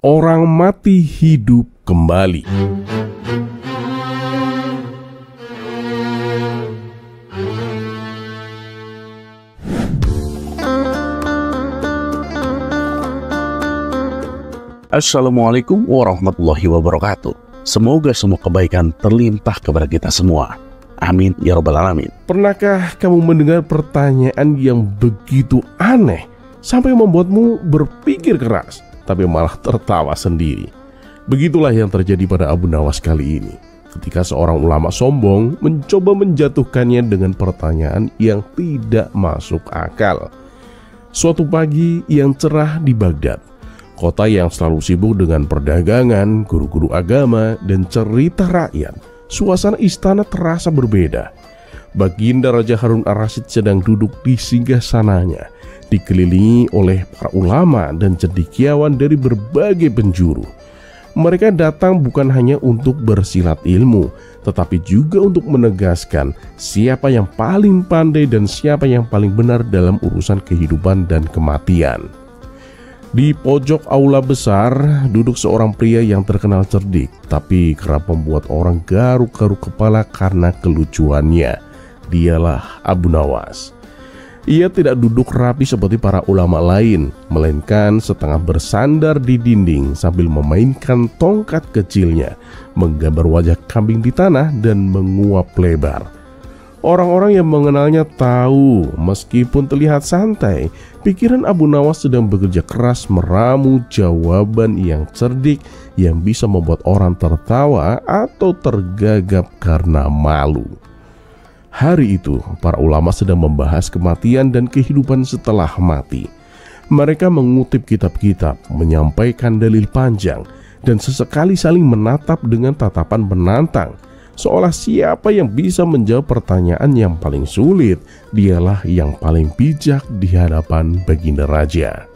Orang mati hidup kembali. Assalamualaikum warahmatullahi wabarakatuh. Semoga semua kebaikan terlimpah kepada kita semua. Amin ya rabbal alamin. Pernahkah kamu mendengar pertanyaan yang begitu aneh sampai membuatmu berpikir keras, tapi malah tertawa sendiri? Begitulah yang terjadi pada Abu Nawas kali ini, ketika seorang ulama sombong mencoba menjatuhkannya dengan pertanyaan yang tidak masuk akal. Suatu pagi yang cerah di Baghdad, kota yang selalu sibuk dengan perdagangan, guru-guru agama, dan cerita rakyat, suasana istana terasa berbeda. Baginda Raja Harun ar-Rasyid sedang duduk di singgasananya, dikelilingi oleh para ulama dan cendekiawan dari berbagai penjuru. Mereka datang bukan hanya untuk bersilat ilmu, tetapi juga untuk menegaskan siapa yang paling pandai dan siapa yang paling benar dalam urusan kehidupan dan kematian. Di pojok aula besar duduk seorang pria yang terkenal cerdik, tapi kerap membuat orang garuk-garuk kepala karena kelucuannya. Dialah Abu Nawas. Ia tidak duduk rapi seperti para ulama lain, melainkan setengah bersandar di dinding sambil memainkan tongkat kecilnya, menggambar wajah kambing di tanah dan menguap lebar. Orang-orang yang mengenalnya tahu, meskipun terlihat santai, pikiran Abu Nawas sedang bekerja keras meramu jawaban yang cerdik yang bisa membuat orang tertawa atau tergagap karena malu. Hari itu, para ulama sedang membahas kematian dan kehidupan setelah mati. Mereka mengutip kitab-kitab, menyampaikan dalil panjang, dan sesekali saling menatap dengan tatapan menantang, seolah siapa yang bisa menjawab pertanyaan yang paling sulit, dialah yang paling bijak di hadapan Baginda Raja.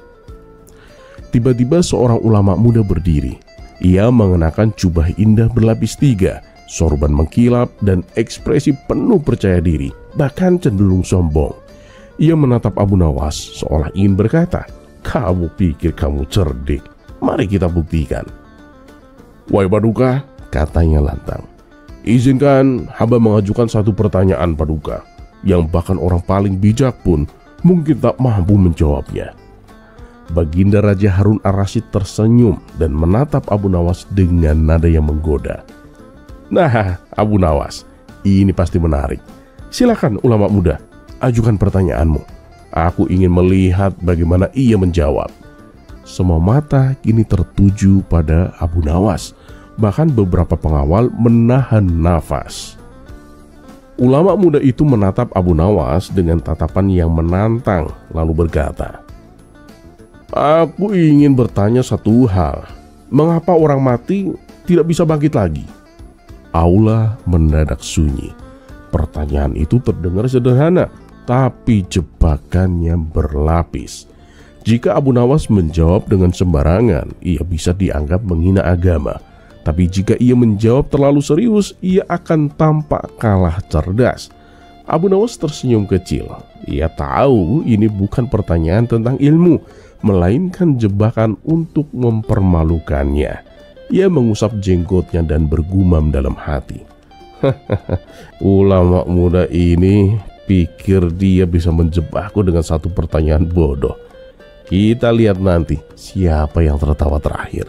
Tiba-tiba seorang ulama muda berdiri. Ia mengenakan jubah indah berlapis 3, sorban mengkilap, dan ekspresi penuh percaya diri, bahkan cenderung sombong. Ia menatap Abu Nawas seolah ingin berkata, "Kamu pikir kamu cerdik? Mari kita buktikan." "Wahai Paduka," katanya lantang, "izinkan hamba mengajukan satu pertanyaan Paduka, yang bahkan orang paling bijak pun mungkin tak mampu menjawabnya." Baginda Raja Harun ar-Rasyid tersenyum dan menatap Abu Nawas dengan nada yang menggoda. "Nah, Abu Nawas, ini pasti menarik. Silakan ulama muda, ajukan pertanyaanmu. Aku ingin melihat bagaimana ia menjawab." Semua mata kini tertuju pada Abu Nawas. Bahkan beberapa pengawal menahan nafas. Ulama muda itu menatap Abu Nawas dengan tatapan yang menantang, lalu berkata, "Aku ingin bertanya satu hal. Mengapa orang mati tidak bisa bangkit lagi?" Aula mendadak sunyi. Pertanyaan itu terdengar sederhana, tapi jebakannya berlapis. Jika Abu Nawas menjawab dengan sembarangan, ia bisa dianggap menghina agama. Tapi jika ia menjawab terlalu serius, ia akan tampak kalah cerdas. Abu Nawas tersenyum kecil. Ia tahu ini bukan pertanyaan tentang ilmu, melainkan jebakan untuk mempermalukannya. Ia mengusap jenggotnya dan bergumam dalam hati, "Ulama muda ini pikir dia bisa menjebakku dengan satu pertanyaan bodoh. Kita lihat nanti siapa yang tertawa terakhir."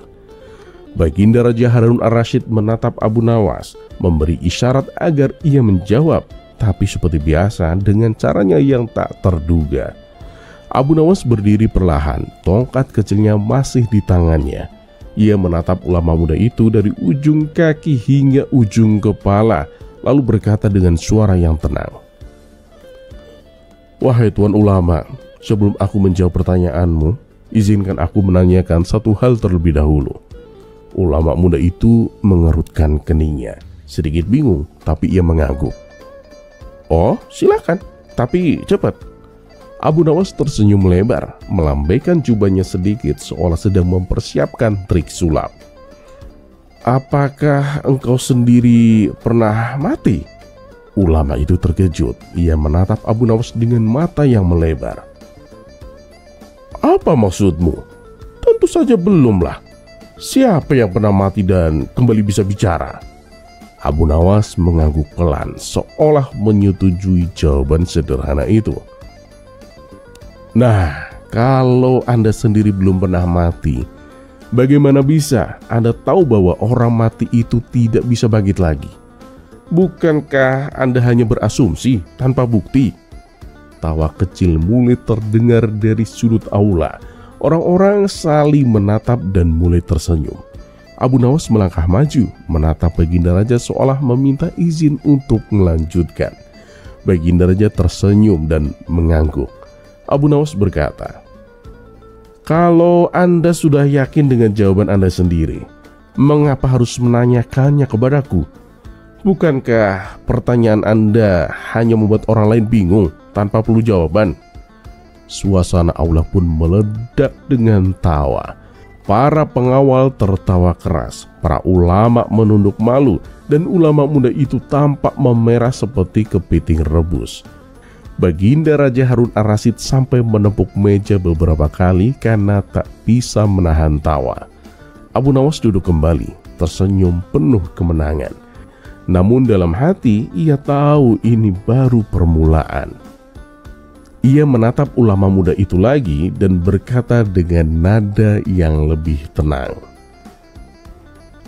Baginda Raja Harun ar-Rasyid menatap Abu Nawas, memberi isyarat agar ia menjawab, tapi seperti biasa dengan caranya yang tak terduga. Abu Nawas berdiri perlahan, tongkat kecilnya masih di tangannya. Ia menatap ulama muda itu dari ujung kaki hingga ujung kepala, lalu berkata dengan suara yang tenang, "Wahai tuan ulama, sebelum aku menjawab pertanyaanmu, izinkan aku menanyakan satu hal terlebih dahulu." Ulama muda itu mengerutkan keningnya, sedikit bingung, tapi ia mengangguk. "Oh, silakan, tapi cepat." Abu Nawas tersenyum lebar, melambaikan jubahnya sedikit seolah sedang mempersiapkan trik sulap. "Apakah engkau sendiri pernah mati?" Ulama itu terkejut. Ia menatap Abu Nawas dengan mata yang melebar. "Apa maksudmu?" "Tentu saja belumlah. Siapa yang pernah mati dan kembali bisa bicara? Abu Nawas mengangguk pelan, seolah menyetujui jawaban sederhana itu. Nah, kalau Anda sendiri belum pernah mati, bagaimana bisa Anda tahu bahwa orang mati itu tidak bisa bangkit lagi? Bukankah Anda hanya berasumsi tanpa bukti? Tawa kecil mulai terdengar dari sudut aula. Orang-orang saling menatap dan mulai tersenyum. Abu Nawas melangkah maju, menatap Baginda Raja seolah meminta izin untuk melanjutkan. Baginda Raja tersenyum dan mengangguk. Abu Nawas berkata, "Kalau Anda sudah yakin dengan jawaban Anda sendiri, mengapa harus menanyakannya kepadaku? Bukankah pertanyaan Anda hanya membuat orang lain bingung tanpa perlu jawaban?" Suasana aula pun meledak dengan tawa. Para pengawal tertawa keras, para ulama menunduk malu, dan ulama muda itu tampak memerah seperti kepiting rebus. Baginda Raja Harun Ar-Rasyid sampai menepuk meja beberapa kali karena tak bisa menahan tawa. Abu Nawas duduk kembali, tersenyum penuh kemenangan. Namun dalam hati ia tahu ini baru permulaan. Ia menatap ulama muda itu lagi dan berkata dengan nada yang lebih tenang.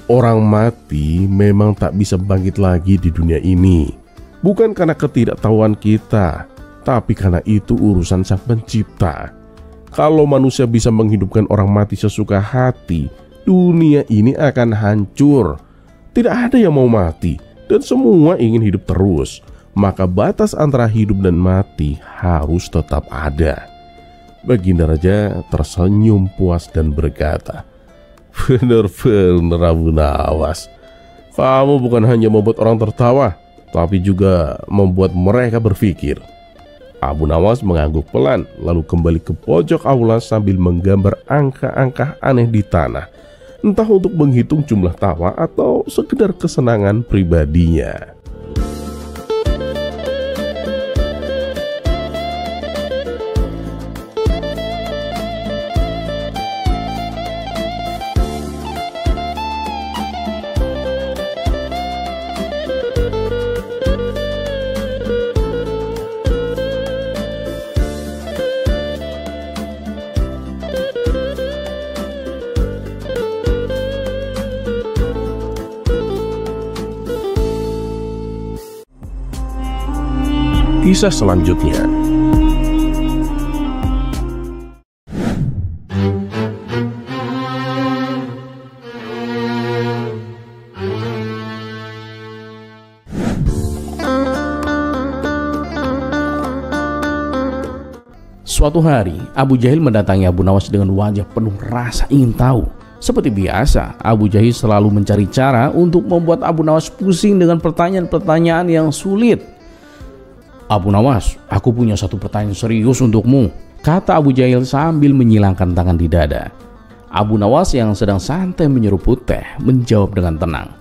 Orang mati memang tak bisa bangkit lagi di dunia ini. Bukan karena ketidaktahuan kita, tapi karena itu urusan Sang Pencipta. Kalau manusia bisa menghidupkan orang mati sesuka hati, dunia ini akan hancur. Tidak ada yang mau mati dan semua ingin hidup terus. Maka batas antara hidup dan mati harus tetap ada. Baginda Raja tersenyum puas dan berkata, "Benar-benar Abu Nawas, kamu bukan hanya membuat orang tertawa, tapi juga membuat mereka berpikir." Abu Nawas mengangguk pelan, lalu kembali ke pojok aula sambil menggambar angka-angka aneh di tanah, entah untuk menghitung jumlah tawa atau sekedar kesenangan pribadinya. Kisah selanjutnya. Suatu hari, Abu Jahil mendatangi Abu Nawas dengan wajah penuh rasa ingin tahu. Seperti biasa, Abu Jahil selalu mencari cara untuk membuat Abu Nawas pusing dengan pertanyaan-pertanyaan yang sulit. "Abu Nawas, aku punya satu pertanyaan serius untukmu," kata Abu Jahil sambil menyilangkan tangan di dada. Abu Nawas yang sedang santai menyeruput teh menjawab dengan tenang.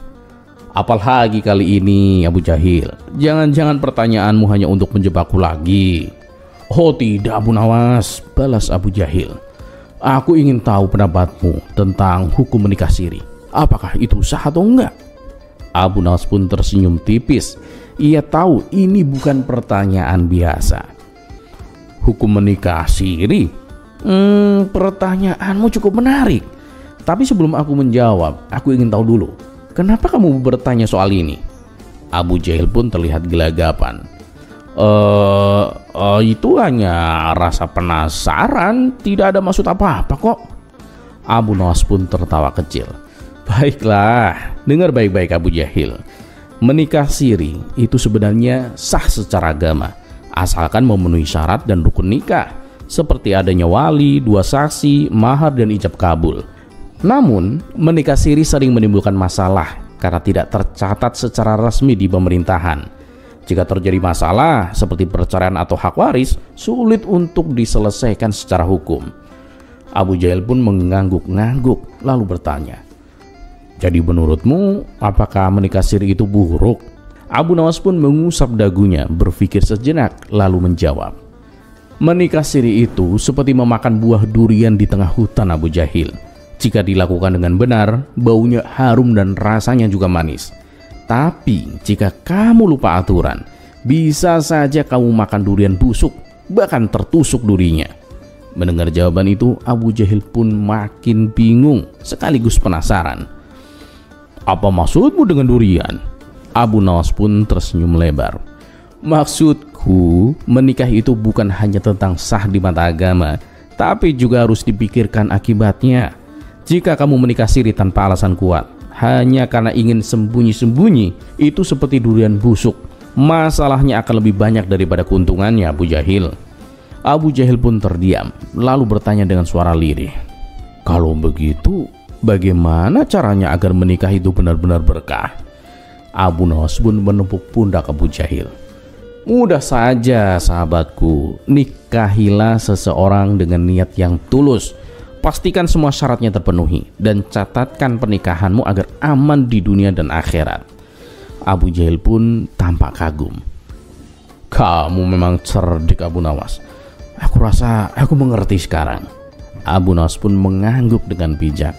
"Apalagi kali ini, Abu Jahil? Jangan-jangan pertanyaanmu hanya untuk menjebakku lagi?" "Oh tidak, Abu Nawas," balas Abu Jahil. "Aku ingin tahu pendapatmu tentang hukum menikah siri. Apakah itu sah atau enggak?" Abu Nawas pun tersenyum tipis. Ia tahu ini bukan pertanyaan biasa. Hukum menikah siri? Pertanyaanmu cukup menarik. Tapi sebelum aku menjawab, aku ingin tahu dulu, kenapa kamu bertanya soal ini? Abu Jahil pun terlihat gelagapan. Itu hanya rasa penasaran, tidak ada maksud apa-apa kok." Abu Nawas pun tertawa kecil. "Baiklah, dengar baik-baik Abu Jahil. Menikah siri itu sebenarnya sah secara agama, asalkan memenuhi syarat dan rukun nikah, seperti adanya wali, 2 saksi, mahar, dan ijab kabul. Namun, menikah siri sering menimbulkan masalah karena tidak tercatat secara resmi di pemerintahan. Jika terjadi masalah seperti perceraian atau hak waris, sulit untuk diselesaikan secara hukum." Abu Jahil pun mengangguk-ngangguk lalu bertanya, "Jadi menurutmu apakah menikah siri itu buruk?" Abu Nawas pun mengusap dagunya, berpikir sejenak lalu menjawab, "Menikah siri itu seperti memakan buah durian di tengah hutan, Abu Jahil. Jika dilakukan dengan benar, baunya harum dan rasanya juga manis. Tapi jika kamu lupa aturan, bisa saja kamu makan durian busuk, bahkan tertusuk durinya. Mendengar jawaban itu, Abu Jahil pun makin bingung sekaligus penasaran. Apa maksudmu dengan durian? Abu Nawas pun tersenyum lebar. Maksudku, menikah itu bukan hanya tentang sah di mata agama, tapi juga harus dipikirkan akibatnya. Jika kamu menikah siri tanpa alasan kuat, hanya karena ingin sembunyi-sembunyi, itu seperti durian busuk. Masalahnya akan lebih banyak daripada keuntungannya, Abu Jahil. Abu Jahil pun terdiam, lalu bertanya dengan suara lirih. Kalau begitu, bagaimana caranya agar menikah itu benar-benar berkah? Abu Nawas pun menepuk pundak Abu Jahil. Mudah saja sahabatku, nikahilah seseorang dengan niat yang tulus. Pastikan semua syaratnya terpenuhi dan catatkan pernikahanmu agar aman di dunia dan akhirat. Abu Jahil pun tampak kagum. Kamu memang cerdik, Abu Nawas. Aku rasa aku mengerti sekarang. Abu Nawas pun mengangguk dengan bijak.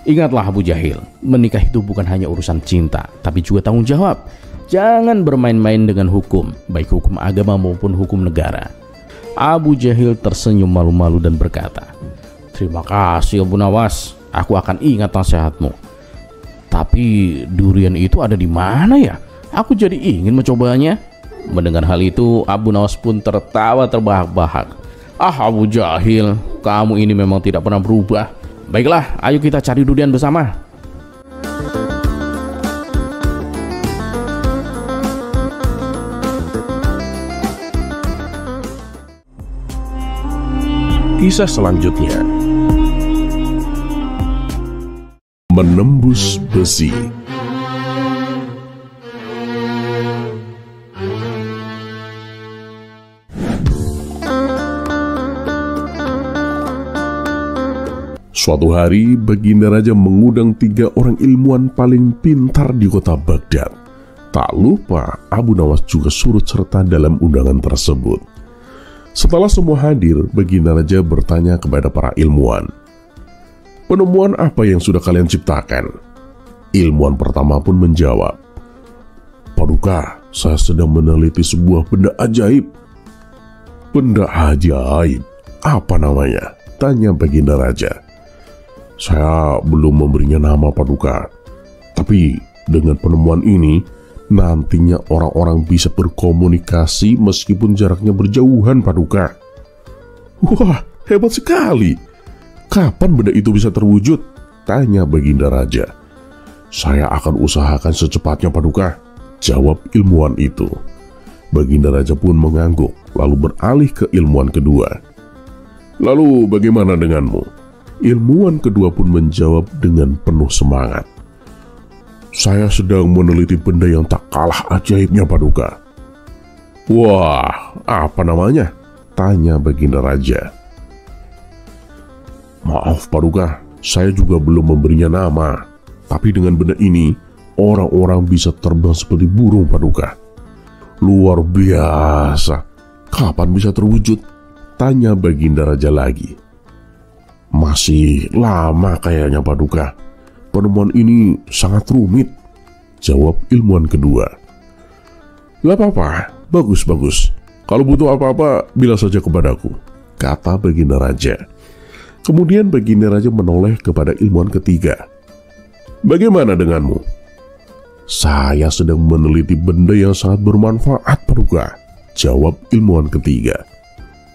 Ingatlah Abu Jahil, menikah itu bukan hanya urusan cinta, tapi juga tanggung jawab. Jangan bermain-main dengan hukum, baik hukum agama maupun hukum negara. Abu Jahil tersenyum malu-malu dan berkata, terima kasih Abu Nawas, aku akan ingat nasihatmu. Tapi durian itu ada di mana ya? Aku jadi ingin mencobanya. Mendengar hal itu, Abu Nawas pun tertawa terbahak-bahak. Abu Jahil, kamu ini memang tidak pernah berubah. Baiklah, ayo kita cari durian bersama. Kisah selanjutnya, menembus besi. Suatu hari, Baginda Raja mengundang 3 orang ilmuwan paling pintar di kota Baghdad. Tak lupa, Abu Nawas juga turut serta dalam undangan tersebut. Setelah semua hadir, Baginda Raja bertanya kepada para ilmuwan, penemuan apa yang sudah kalian ciptakan? Ilmuwan pertama pun menjawab, Paduka, saya sedang meneliti sebuah benda ajaib. Benda ajaib? Apa namanya? Tanya Baginda Raja. Saya belum memberinya nama, Paduka. Tapi dengan penemuan ini, nantinya orang-orang bisa berkomunikasi meskipun jaraknya berjauhan, Paduka. Wah, hebat sekali. Kapan benda itu bisa terwujud? Tanya Baginda Raja. Saya akan usahakan secepatnya, Paduka, jawab ilmuwan itu. Baginda Raja pun mengangguk, lalu beralih ke ilmuwan kedua. Lalu bagaimana denganmu? Ilmuwan kedua pun menjawab dengan penuh semangat. Saya sedang meneliti benda yang tak kalah ajaibnya, Paduka. Wah, apa namanya? Tanya Baginda Raja. Maaf, Paduka, saya juga belum memberinya nama. Tapi dengan benda ini, orang-orang bisa terbang seperti burung, Paduka. Luar biasa. Kapan bisa terwujud? Tanya Baginda Raja lagi. Masih lama kayaknya, Paduka. Penemuan ini sangat rumit, jawab ilmuwan kedua. Gak apa-apa, bagus-bagus. Kalau butuh apa-apa, bilang saja kepadaku, kata Baginda Raja. Kemudian Baginda Raja menoleh kepada ilmuwan ketiga. Bagaimana denganmu? Saya sedang meneliti benda yang sangat bermanfaat, Paduka, jawab ilmuwan ketiga.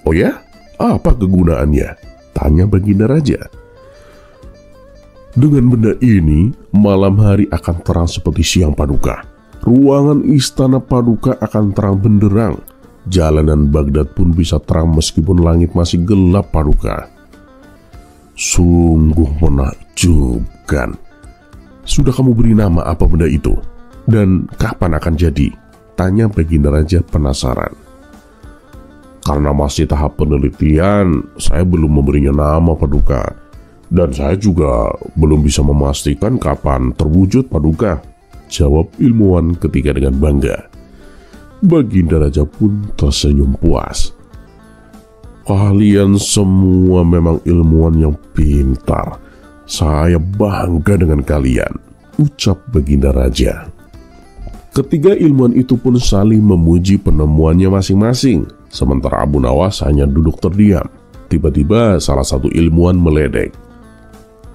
Oh ya? Apa kegunaannya? Tanya Baginda Raja. Dengan benda ini, malam hari akan terang seperti siang, Paduka. Ruangan istana Paduka akan terang benderang. Jalanan Baghdad pun bisa terang meskipun langit masih gelap, Paduka. Sungguh menakjubkan. Sudah kamu beri nama apa benda itu? Dan kapan akan jadi? Tanya Baginda Raja penasaran. Karena masih tahap penelitian, saya belum memberinya nama, Paduka. Dan saya juga belum bisa memastikan kapan terwujud, Paduka, jawab ilmuwan ketiga dengan bangga. Baginda Raja pun tersenyum puas. Kalian semua memang ilmuwan yang pintar. Saya bangga dengan kalian, ucap Baginda Raja. Ketiga ilmuwan itu pun saling memuji penemuannya masing-masing. Sementara Abu Nawas hanya duduk terdiam. Tiba-tiba salah satu ilmuwan meledek.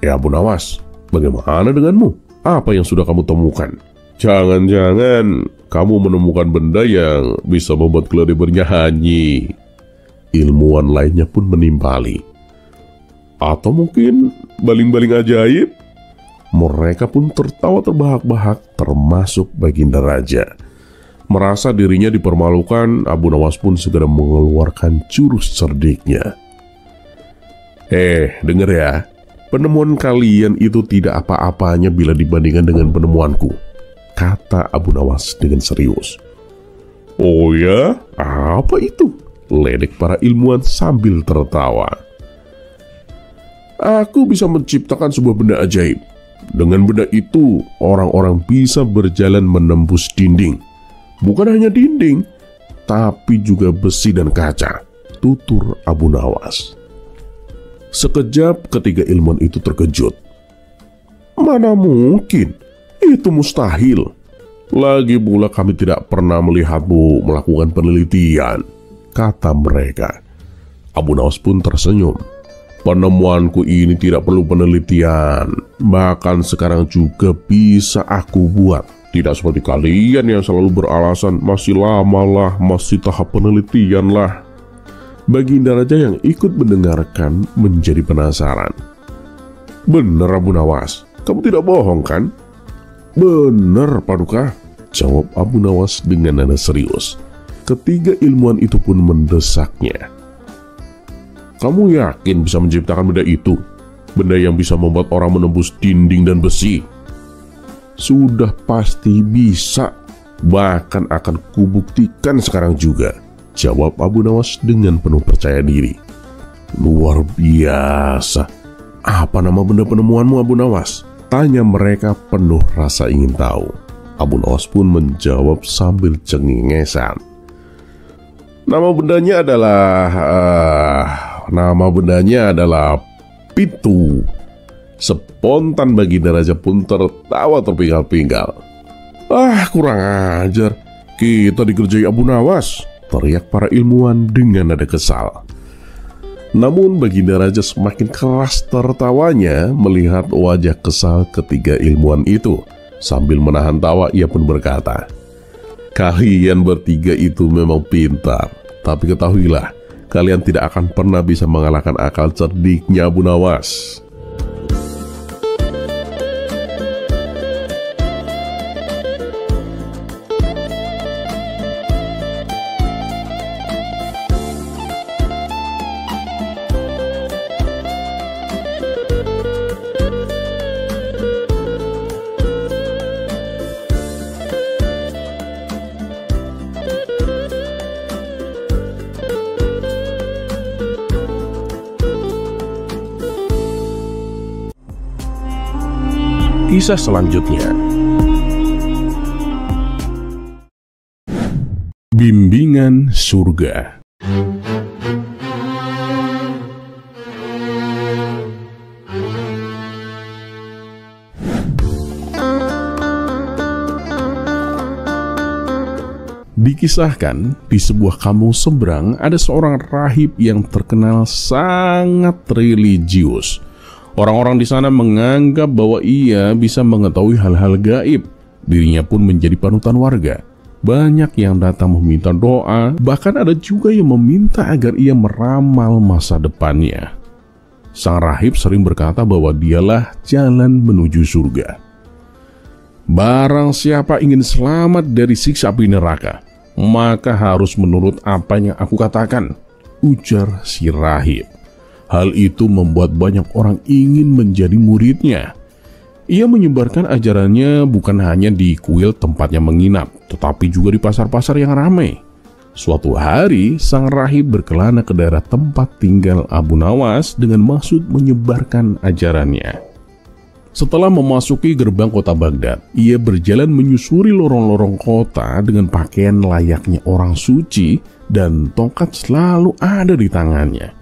Abu Nawas, bagaimana denganmu? Apa yang sudah kamu temukan? Jangan-jangan kamu menemukan benda yang bisa membuat keledai bernyanyi. Ilmuwan lainnya pun menimpali. Atau mungkin baling-baling ajaib? Mereka pun tertawa terbahak-bahak, termasuk Baginda Raja. Merasa dirinya dipermalukan, Abu Nawas pun segera mengeluarkan jurus cerdiknya. Dengar ya, penemuan kalian itu tidak apa-apanya bila dibandingkan dengan penemuanku, kata Abu Nawas dengan serius. Oh ya, apa itu? Ledek para ilmuwan sambil tertawa. Aku bisa menciptakan sebuah benda ajaib. Dengan benda itu, orang-orang bisa berjalan menembus dinding. Bukan hanya dinding, tapi juga besi dan kaca, tutur Abu Nawas. Sekejap ketiga ilmuwan itu terkejut. Mana mungkin, itu mustahil. Lagi pula kami tidak pernah melihatmu melakukan penelitian, kata mereka. Abu Nawas pun tersenyum. Penemuanku ini tidak perlu penelitian, bahkan sekarang juga bisa aku buat. Tidak seperti kalian yang selalu beralasan masih lama lah, masih tahap penelitian lah. Baginda Raja yang ikut mendengarkan menjadi penasaran. Benar Abu Nawas, kamu tidak bohong kan? Benar Paduka, jawab Abu Nawas dengan nada serius. Ketiga ilmuwan itu pun mendesaknya. Kamu yakin bisa menciptakan benda itu? Benda yang bisa membuat orang menembus dinding dan besi? Sudah pasti bisa. Bahkan akan kubuktikan sekarang juga, jawab Abu Nawas dengan penuh percaya diri. Luar biasa. Apa nama benda penemuanmu Abu Nawas? Tanya mereka penuh rasa ingin tahu. Abu Nawas pun menjawab sambil cengengesan. Nama bendanya adalah Pitu. Spontan Baginda Raja pun tertawa terpinggal-pinggal. Kurang ajar, kita dikerjai Abu Nawas, teriak para ilmuwan dengan nada kesal. Namun Baginda Raja semakin keras tertawanya melihat wajah kesal ketiga ilmuwan itu. Sambil menahan tawa, ia pun berkata, kalian bertiga itu memang pintar, tapi ketahuilah, kalian tidak akan pernah bisa mengalahkan akal cerdiknya Abu Nawas. Kisah selanjutnya, Bimbingan Surga. Dikisahkan di sebuah kampung seberang ada seorang rahib yang terkenal sangat religius. Orang-orang di sana menganggap bahwa ia bisa mengetahui hal-hal gaib. Dirinya pun menjadi panutan warga. Banyak yang datang meminta doa, bahkan ada juga yang meminta agar ia meramal masa depannya. Sang rahib sering berkata bahwa dialah jalan menuju surga. Barang siapa ingin selamat dari siksa api neraka, maka harus menurut apa yang aku katakan, ujar si rahib. Hal itu membuat banyak orang ingin menjadi muridnya. Ia menyebarkan ajarannya bukan hanya di kuil tempatnya menginap, tetapi juga di pasar-pasar yang ramai. Suatu hari, sang rahib berkelana ke daerah tempat tinggal Abu Nawas dengan maksud menyebarkan ajarannya. Setelah memasuki gerbang kota Baghdad, ia berjalan menyusuri lorong-lorong kota dengan pakaian layaknya orang suci dan tongkat selalu ada di tangannya.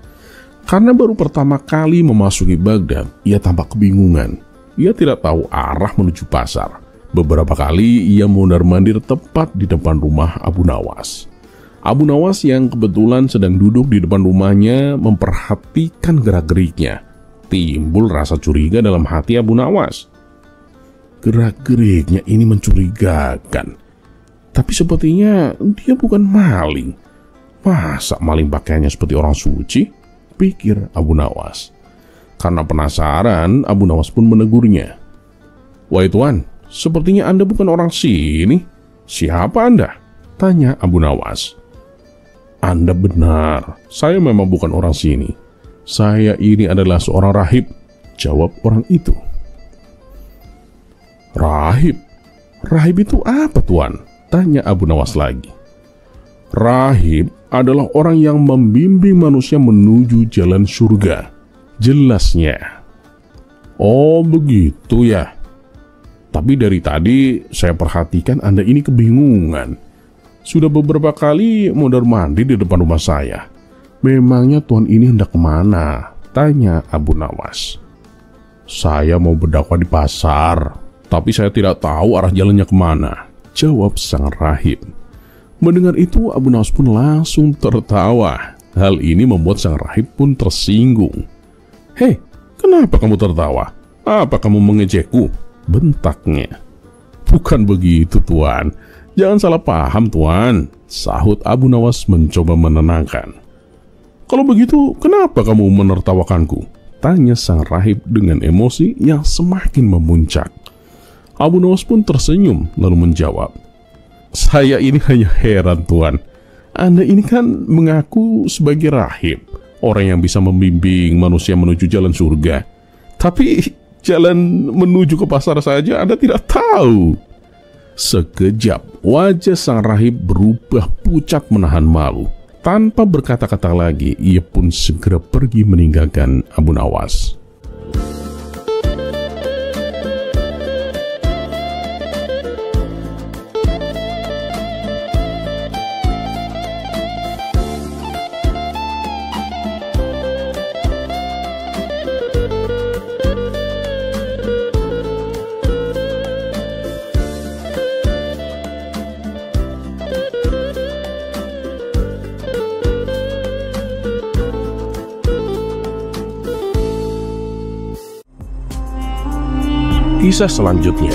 Karena baru pertama kali memasuki Baghdad, ia tampak kebingungan. Ia tidak tahu arah menuju pasar. Beberapa kali ia mondar-mandir tepat di depan rumah Abu Nawas. Abu Nawas yang kebetulan sedang duduk di depan rumahnya memperhatikan gerak-geriknya. Timbul rasa curiga dalam hati Abu Nawas. Gerak-geriknya ini mencurigakan. Tapi sepertinya dia bukan maling. Masa maling pakaiannya seperti orang suci? Pikir Abu Nawas. Karena penasaran, Abu Nawas pun menegurnya. "Wahai tuan, sepertinya Anda bukan orang sini. Siapa Anda?" tanya Abu Nawas. "Anda benar, saya memang bukan orang sini. Saya ini adalah seorang rahib," jawab orang itu. "Rahib? Rahib itu apa tuan?" tanya Abu Nawas lagi. "Rahib adalah orang yang membimbing manusia menuju jalan surga," jelasnya. "Oh begitu ya. Tapi dari tadi saya perhatikan Anda ini kebingungan. Sudah beberapa kali mondar-mandir di depan rumah saya. Memangnya tuan ini hendak kemana?" tanya Abu Nawas. "Saya mau berdakwah di pasar, tapi saya tidak tahu arah jalannya kemana," jawab sang rahib. Mendengar itu, Abu Nawas pun langsung tertawa. Hal ini membuat sang rahib pun tersinggung. "Hei, kenapa kamu tertawa? Apa kamu mengejekku?" bentaknya. "Bukan begitu tuan, jangan salah paham tuan," sahut Abu Nawas mencoba menenangkan. "Kalau begitu, kenapa kamu menertawakanku?" tanya sang rahib dengan emosi yang semakin memuncak. Abu Nawas pun tersenyum lalu menjawab, "Saya ini hanya heran tuan. Anda ini kan mengaku sebagai rahib, orang yang bisa membimbing manusia menuju jalan surga. Tapi jalan menuju ke pasar saja Anda tidak tahu." Sekejap wajah sang rahib berubah pucat menahan malu. Tanpa berkata-kata lagi, ia pun segera pergi meninggalkan Abu Nawas. Kisah selanjutnya.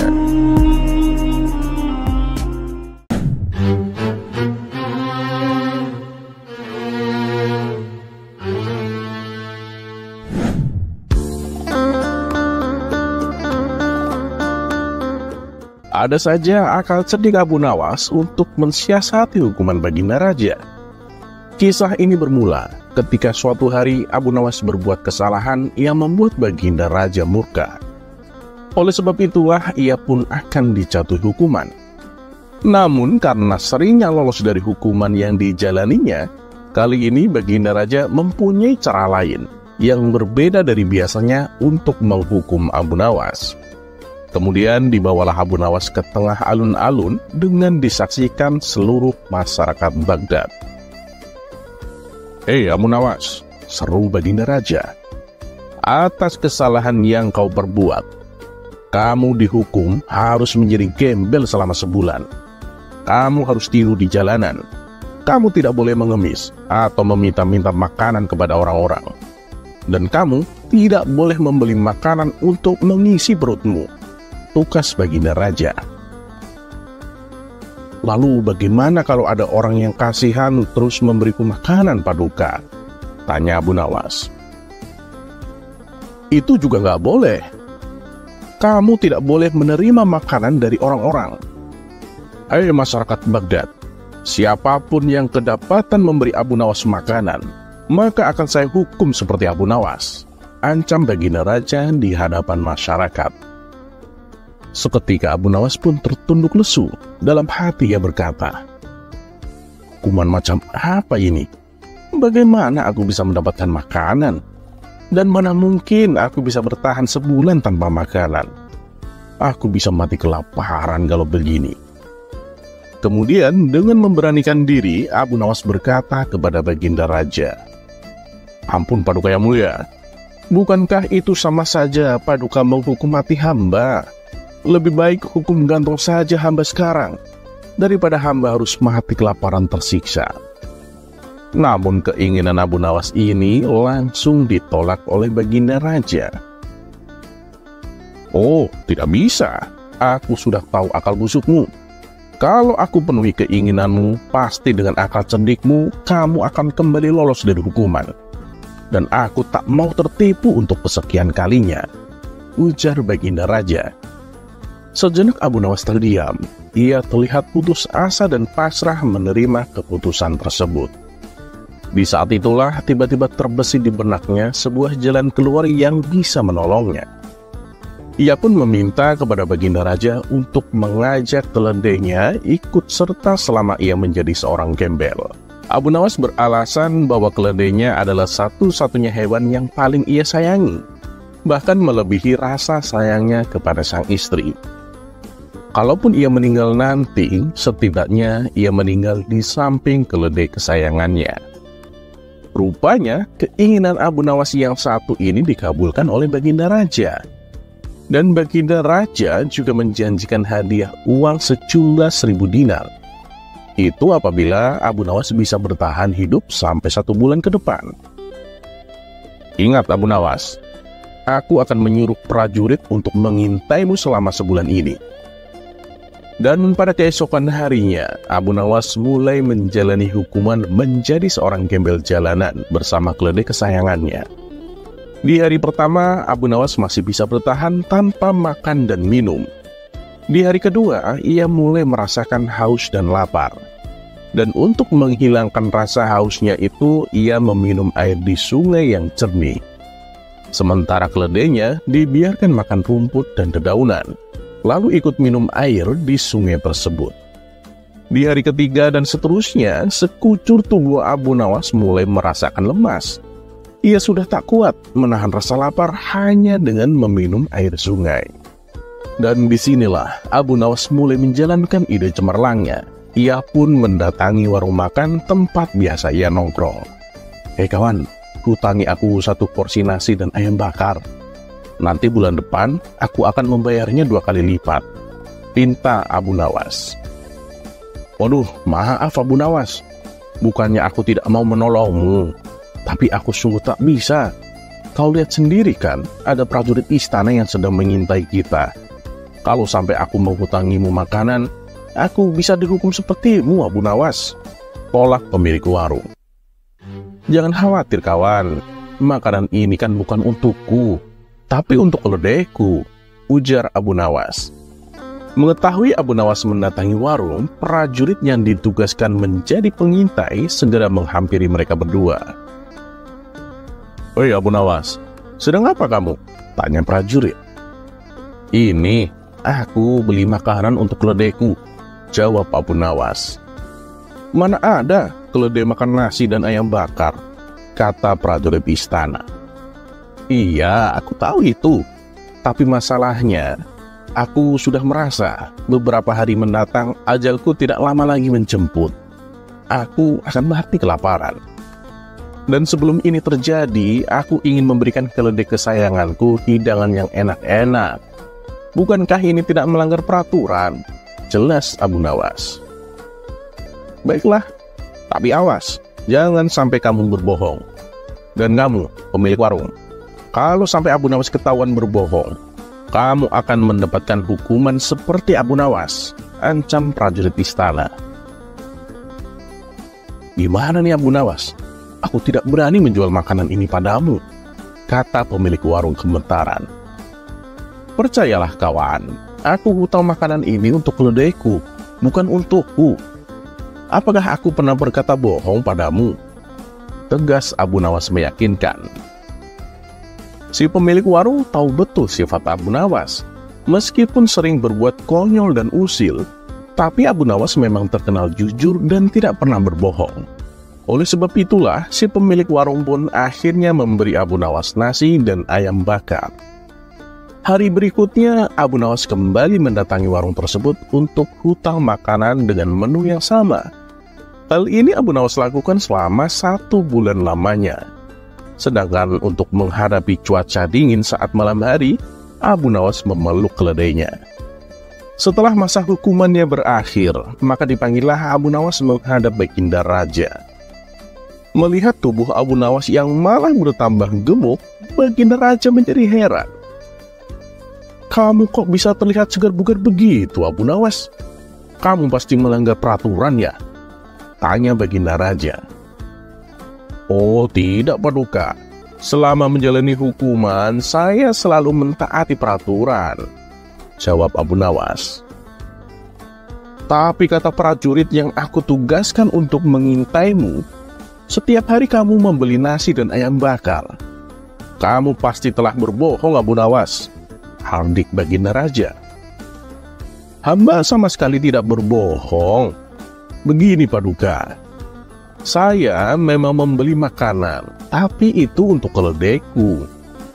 Ada saja akal cerdik Abu Nawas untuk mensiasati hukuman Baginda Raja. Kisah ini bermula ketika suatu hari Abu Nawas berbuat kesalahan yang membuat Baginda Raja murka. Oleh sebab itulah ia pun akan dijatuhi hukuman. Namun karena seringnya lolos dari hukuman yang dijalaninya, kali ini Baginda Raja mempunyai cara lain yang berbeda dari biasanya untuk menghukum Abu Nawas. Kemudian dibawalah Abu Nawas ke tengah alun-alun dengan disaksikan seluruh masyarakat Baghdad. "Hei Abu Nawas," seru Baginda Raja, "atas kesalahan yang kau perbuat, kamu dihukum harus menjadi gembel selama sebulan. Kamu harus tidur di jalanan. Kamu tidak boleh mengemis atau meminta-minta makanan kepada orang-orang. Dan kamu tidak boleh membeli makanan untuk mengisi perutmu." Tugas Baginda Raja. "Lalu bagaimana kalau ada orang yang kasihan terus memberiku makanan paduka?" tanya Abu Nawas. "Itu juga nggak boleh. Kamu tidak boleh menerima makanan dari orang-orang. Hai masyarakat Baghdad, siapapun yang kedapatan memberi Abu Nawas makanan, maka akan saya hukum seperti Abu Nawas," ancam Baginda Raja di hadapan masyarakat. Seketika Abu Nawas pun tertunduk lesu. Dalam hati ia berkata, "Hukuman macam apa ini? Bagaimana aku bisa mendapatkan makanan? Dan mana mungkin aku bisa bertahan sebulan tanpa makanan? Aku bisa mati kelaparan kalau begini." Kemudian dengan memberanikan diri, Abu Nawas berkata kepada Baginda Raja, Ampun Paduka Yang Mulia, bukankah itu sama saja Paduka menghukum mati hamba? Lebih baik hukum gantung saja hamba sekarang, daripada hamba harus mati kelaparan tersiksa. Namun keinginan Abu Nawas ini langsung ditolak oleh Baginda Raja. Oh, tidak bisa. Aku sudah tahu akal busukmu. Kalau aku penuhi keinginanmu, pasti dengan akal cerdikmu, kamu akan kembali lolos dari hukuman. Dan aku tak mau tertipu untuk kesekian kalinya, ujar Baginda Raja. Sejenak Abu Nawas terdiam. Ia terlihat putus asa dan pasrah menerima keputusan tersebut. Di saat itulah tiba-tiba terbesit di benaknya sebuah jalan keluar yang bisa menolongnya. Ia pun meminta kepada Baginda Raja untuk mengajak keledainya ikut serta selama ia menjadi seorang gembel. Abu Nawas beralasan bahwa keledainya adalah satu-satunya hewan yang paling ia sayangi, bahkan melebihi rasa sayangnya kepada sang istri. Kalaupun ia meninggal nanti, setidaknya ia meninggal di samping keledai kesayangannya. Rupanya, keinginan Abu Nawas yang satu ini dikabulkan oleh Baginda Raja. Dan Baginda Raja juga menjanjikan hadiah uang sejumlah 1.000 dinar. Itu apabila Abu Nawas bisa bertahan hidup sampai 1 bulan ke depan. Ingat Abu Nawas, aku akan menyuruh prajurit untuk mengintaimu selama sebulan ini. Dan pada keesokan harinya, Abu Nawas mulai menjalani hukuman menjadi seorang gembel jalanan bersama keledai kesayangannya. Di hari pertama, Abu Nawas masih bisa bertahan tanpa makan dan minum. Di hari kedua, ia mulai merasakan haus dan lapar. Dan untuk menghilangkan rasa hausnya itu, ia meminum air di sungai yang jernih. Sementara keledainya dibiarkan makan rumput dan dedaunan, lalu ikut minum air di sungai tersebut. Di hari ketiga dan seterusnya, sekucur tubuh Abu Nawas mulai merasakan lemas. Ia sudah tak kuat menahan rasa lapar hanya dengan meminum air sungai. Dan disinilah Abu Nawas mulai menjalankan ide cemerlangnya. Ia pun mendatangi warung makan tempat biasa ia nongkrong. Hei kawan, hutangi aku 1 porsi nasi dan ayam bakar. Nanti bulan depan, aku akan membayarnya 2 kali lipat, pinta Abu Nawas. Waduh, maaf Abu Nawas. Bukannya aku tidak mau menolongmu, tapi aku sungguh tak bisa. Kau lihat sendiri kan, ada prajurit istana yang sedang mengintai kita. Kalau sampai aku menghutangimu makanan, aku bisa dihukum sepertimu Abu Nawas, tolak pemilik warung. Jangan khawatir kawan, makanan ini kan bukan untukku, tapi untuk keledaiku, ujar Abu Nawas. Mengetahui Abu Nawas mendatangi warung, prajurit yang ditugaskan menjadi pengintai segera menghampiri mereka berdua. Oi Abu Nawas, sedang apa kamu? Tanya prajurit. Ini, aku beli makanan untuk keledaiku, jawab Abu Nawas. Mana ada keledai makan nasi dan ayam bakar, kata prajurit istana. Iya, aku tahu itu. Tapi masalahnya, aku sudah merasa beberapa hari mendatang ajalku tidak lama lagi menjemput. Aku akan mati kelaparan. Dan sebelum ini terjadi, aku ingin memberikan keledai kesayanganku hidangan yang enak-enak. Bukankah ini tidak melanggar peraturan? Jelas Abu Nawas. Baiklah, tapi awas, jangan sampai kamu berbohong. Dan kamu, pemilik warung, kalau sampai Abu Nawas ketahuan berbohong, kamu akan mendapatkan hukuman seperti Abu Nawas, ancam prajurit istana. Gimana nih Abu Nawas? Aku tidak berani menjual makanan ini padamu, kata pemilik warung gemetaran. Percayalah kawan, aku tahu makanan ini untuk keledaiku, bukan untukku. Apakah aku pernah berkata bohong padamu? Tegas Abu Nawas meyakinkan. Si pemilik warung tahu betul sifat Abu Nawas. Meskipun sering berbuat konyol dan usil, tapi Abu Nawas memang terkenal jujur dan tidak pernah berbohong. Oleh sebab itulah, si pemilik warung pun akhirnya memberi Abu Nawas nasi dan ayam bakar. Hari berikutnya, Abu Nawas kembali mendatangi warung tersebut untuk hutang makanan dengan menu yang sama. Hal ini Abu Nawas lakukan selama 1 bulan lamanya. Sedangkan untuk menghadapi cuaca dingin saat malam hari, Abu Nawas memeluk keledainya. Setelah masa hukumannya berakhir, maka dipanggillah Abu Nawas menghadap Baginda Raja. Melihat tubuh Abu Nawas yang malah bertambah gemuk, Baginda Raja menjadi heran. "Kamu kok bisa terlihat segar bugar begitu, Abu Nawas? Kamu pasti melanggar peraturan ya?" tanya Baginda Raja. "Oh tidak, Paduka. Selama menjalani hukuman, saya selalu mentaati peraturan," jawab Abu Nawas. "Tapi kata prajurit yang aku tugaskan untuk mengintaimu, setiap hari kamu membeli nasi dan ayam bakar. Kamu pasti telah berbohong, Abu Nawas," hardik Baginda Raja. "Hamba sama sekali tidak berbohong. Begini, Paduka. Saya memang membeli makanan, tapi itu untuk keledaiku.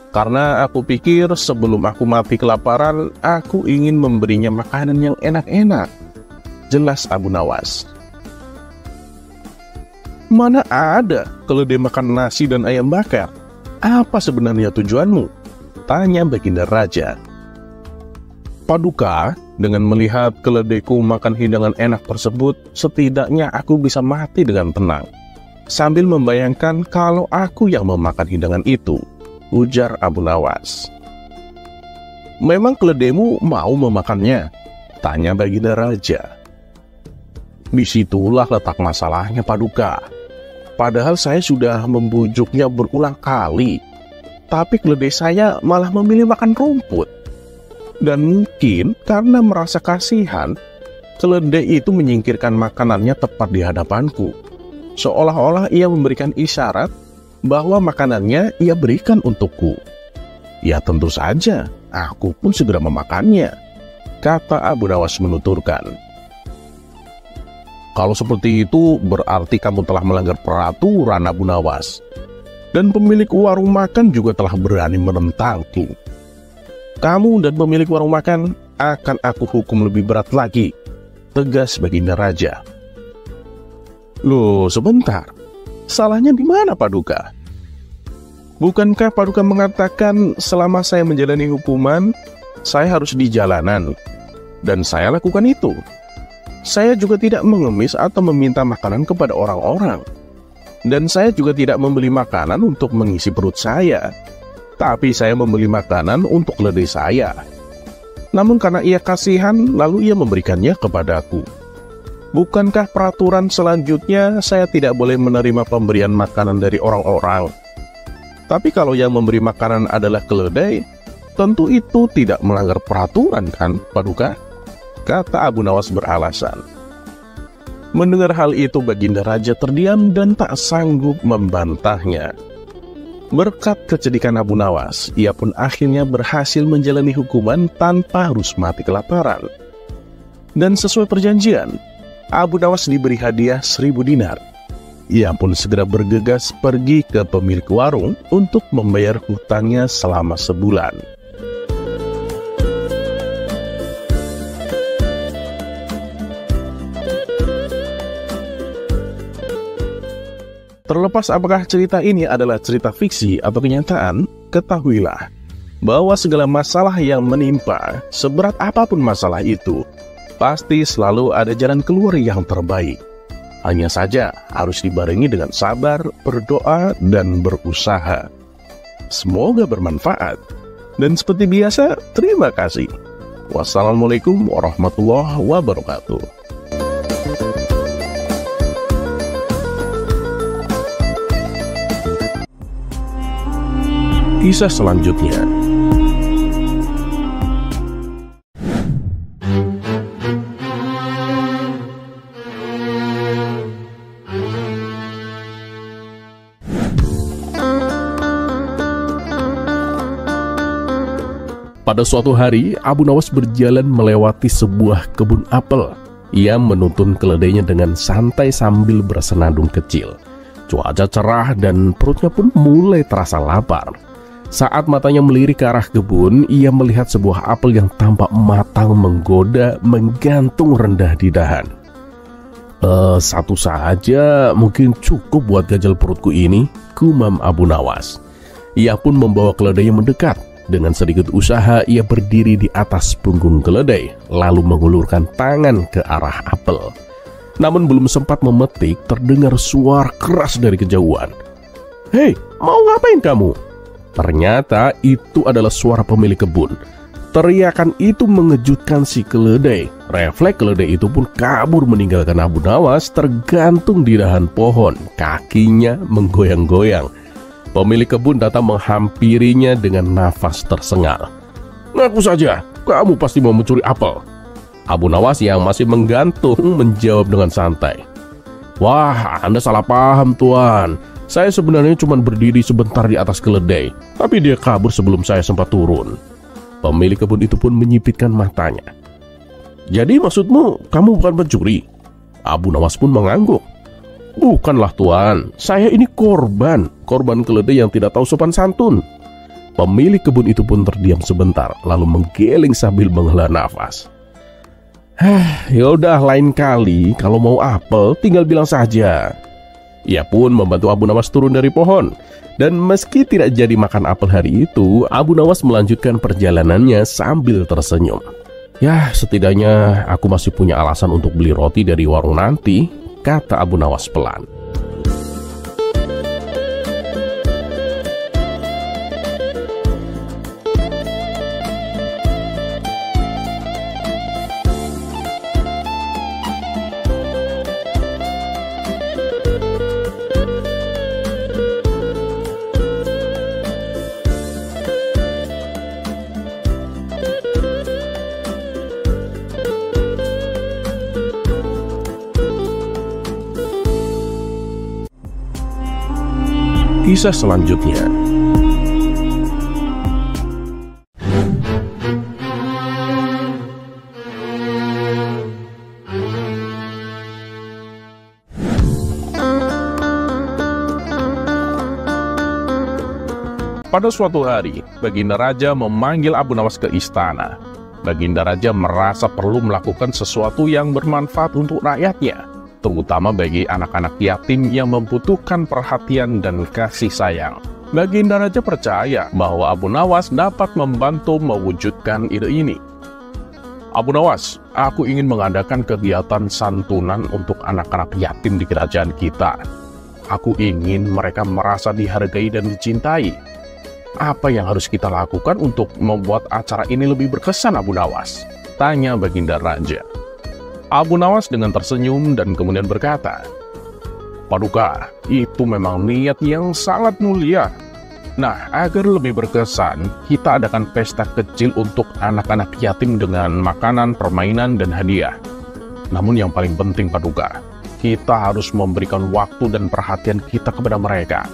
Karena aku pikir sebelum aku mati kelaparan, aku ingin memberinya makanan yang enak-enak," jelas Abu Nawas. "Mana ada keledai makan nasi dan ayam bakar? Apa sebenarnya tujuanmu?" tanya Baginda Raja. "Paduka, dengan melihat keledaiku makan hidangan enak tersebut, setidaknya aku bisa mati dengan tenang, sambil membayangkan kalau aku yang memakan hidangan itu," ujar Abu Nawas. "Memang keledaimu mau memakannya?" tanya Baginda Raja. "Disitulah letak masalahnya, Paduka. Padahal saya sudah membujuknya berulang kali, tapi keledai saya malah memilih makan rumput. Dan mungkin karena merasa kasihan, keledai itu menyingkirkan makanannya tepat di hadapanku, seolah-olah ia memberikan isyarat bahwa makanannya ia berikan untukku. Ya tentu saja, aku pun segera memakannya," kata Abu Nawas menuturkan. "Kalau seperti itu, berarti kamu telah melanggar peraturan, Abu Nawas. Dan pemilik warung makan juga telah berani menentangku. Kamu dan pemilik warung makan akan aku hukum lebih berat lagi," tegas Baginda Raja. "Loh, sebentar. Salahnya di mana, Paduka? Bukankah Paduka mengatakan selama saya menjalani hukuman, saya harus di jalanan? Dan saya lakukan itu. Saya juga tidak mengemis atau meminta makanan kepada orang-orang. Dan saya juga tidak membeli makanan untuk mengisi perut saya. Tapi saya membeli makanan untuk keledai saya. Namun karena ia kasihan, lalu ia memberikannya kepadaku. Bukankah peraturan selanjutnya saya tidak boleh menerima pemberian makanan dari orang-orang? Tapi kalau yang memberi makanan adalah keledai, tentu itu tidak melanggar peraturan kan, Paduka?" kata Abu Nawas beralasan. Mendengar hal itu, Baginda Raja terdiam dan tak sanggup membantahnya. Berkat kecedikan Abu Nawas, ia pun akhirnya berhasil menjalani hukuman tanpa harus mati kelaparan. Dan sesuai perjanjian, Abu Nawas diberi hadiah 1000 dinar. Ia pun segera bergegas pergi ke pemilik warung untuk membayar hutangnya selama sebulan. Terlepas apakah cerita ini adalah cerita fiksi atau kenyataan, ketahuilah bahwa segala masalah yang menimpa, seberat apapun masalah itu, pasti selalu ada jalan keluar yang terbaik. Hanya saja harus dibarengi dengan sabar, berdoa, dan berusaha. Semoga bermanfaat. Dan seperti biasa, terima kasih. Wassalamualaikum warahmatullahi wabarakatuh. Kisah selanjutnya. Pada suatu hari, Abu Nawas berjalan melewati sebuah kebun apel. Ia menuntun keledainya dengan santai sambil bersenandung kecil. Cuaca cerah dan perutnya pun mulai terasa lapar. Saat matanya melirik ke arah kebun, ia melihat sebuah apel yang tampak matang menggoda menggantung rendah di dahan. Satu saja mungkin cukup buat ganjal perutku ini, gumam Abu Nawas. Ia pun membawa keledai yang mendekat. Dengan sedikit usaha ia berdiri di atas punggung keledai, lalu mengulurkan tangan ke arah apel. Namun belum sempat memetik, terdengar suara keras dari kejauhan. "Hei, mau ngapain kamu?" Ternyata itu adalah suara pemilik kebun. Teriakan itu mengejutkan si keledai. Refleks keledai itu pun kabur meninggalkan Abu Nawas tergantung di dahan pohon, kakinya menggoyang-goyang. Pemilik kebun datang menghampirinya dengan nafas tersengal. "Ngaku saja, kamu pasti mau mencuri apel." Abu Nawas yang masih menggantung menjawab dengan santai. "Wah, Anda salah paham, Tuan. Saya sebenarnya cuma berdiri sebentar di atas keledai, tapi dia kabur sebelum saya sempat turun." Pemilik kebun itu pun menyipitkan matanya. "Jadi maksudmu kamu bukan pencuri?" Abu Nawas pun mengangguk. "Bukanlah, Tuan, saya ini korban keledai yang tidak tahu sopan santun." Pemilik kebun itu pun terdiam sebentar, lalu menggeleng sambil menghela nafas. "Yaudah, lain kali kalau mau apel tinggal bilang saja." Ia pun membantu Abu Nawas turun dari pohon. Dan meski tidak jadi makan apel hari itu, Abu Nawas melanjutkan perjalanannya sambil tersenyum. "Ya, setidaknya aku masih punya alasan untuk beli roti dari warung nanti," kata Abu Nawas pelan. Kisah selanjutnya. Pada suatu hari, Baginda Raja memanggil Abu Nawas ke istana. Baginda Raja merasa perlu melakukan sesuatu yang bermanfaat untuk rakyatnya, terutama bagi anak-anak yatim yang membutuhkan perhatian dan kasih sayang. Baginda Raja percaya bahwa Abu Nawas dapat membantu mewujudkan ide ini. "Abu Nawas, aku ingin mengadakan kegiatan santunan untuk anak-anak yatim di kerajaan kita. Aku ingin mereka merasa dihargai dan dicintai. Apa yang harus kita lakukan untuk membuat acara ini lebih berkesan, Abu Nawas?" tanya Baginda Raja. Abu Nawas dengan tersenyum dan kemudian berkata, "Paduka, itu memang niat yang sangat mulia. Nah, agar lebih berkesan, kita adakan pesta kecil untuk anak-anak yatim dengan makanan, permainan, dan hadiah. Namun yang paling penting, Paduka, kita harus memberikan waktu dan perhatian kita kepada mereka."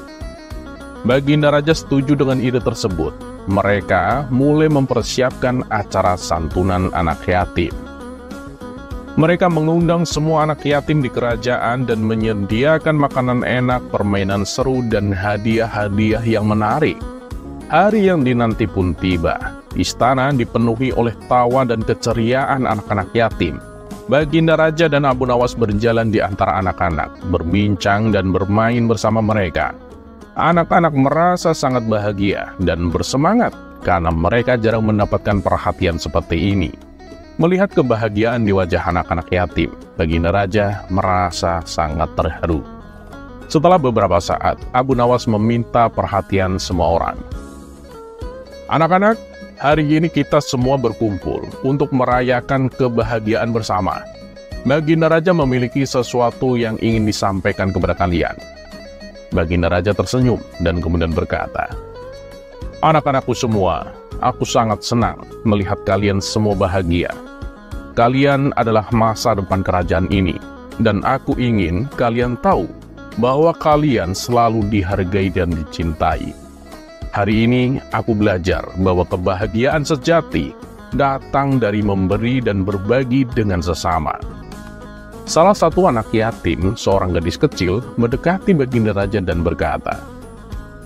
Baginda Raja setuju dengan ide tersebut. Mereka mulai mempersiapkan acara santunan anak yatim. Mereka mengundang semua anak yatim di kerajaan dan menyediakan makanan enak, permainan seru, dan hadiah-hadiah yang menarik. Hari yang dinanti pun tiba. Istana dipenuhi oleh tawa dan keceriaan anak-anak yatim. Baginda Raja dan Abu Nawas berjalan di antara anak-anak, berbincang dan bermain bersama mereka. Anak-anak merasa sangat bahagia dan bersemangat karena mereka jarang mendapatkan perhatian seperti ini. Melihat kebahagiaan di wajah anak-anak yatim, Baginda Raja merasa sangat terharu. Setelah beberapa saat, Abu Nawas meminta perhatian semua orang. "Anak-anak, hari ini kita semua berkumpul untuk merayakan kebahagiaan bersama. Baginda Raja memiliki sesuatu yang ingin disampaikan kepada kalian." Baginda Raja tersenyum dan kemudian berkata, "Anak-anakku semua, aku sangat senang melihat kalian semua bahagia. Kalian adalah masa depan kerajaan ini, dan aku ingin kalian tahu bahwa kalian selalu dihargai dan dicintai. Hari ini aku belajar bahwa kebahagiaan sejati datang dari memberi dan berbagi dengan sesama." Salah satu anak yatim, seorang gadis kecil, mendekati Baginda Raja dan berkata,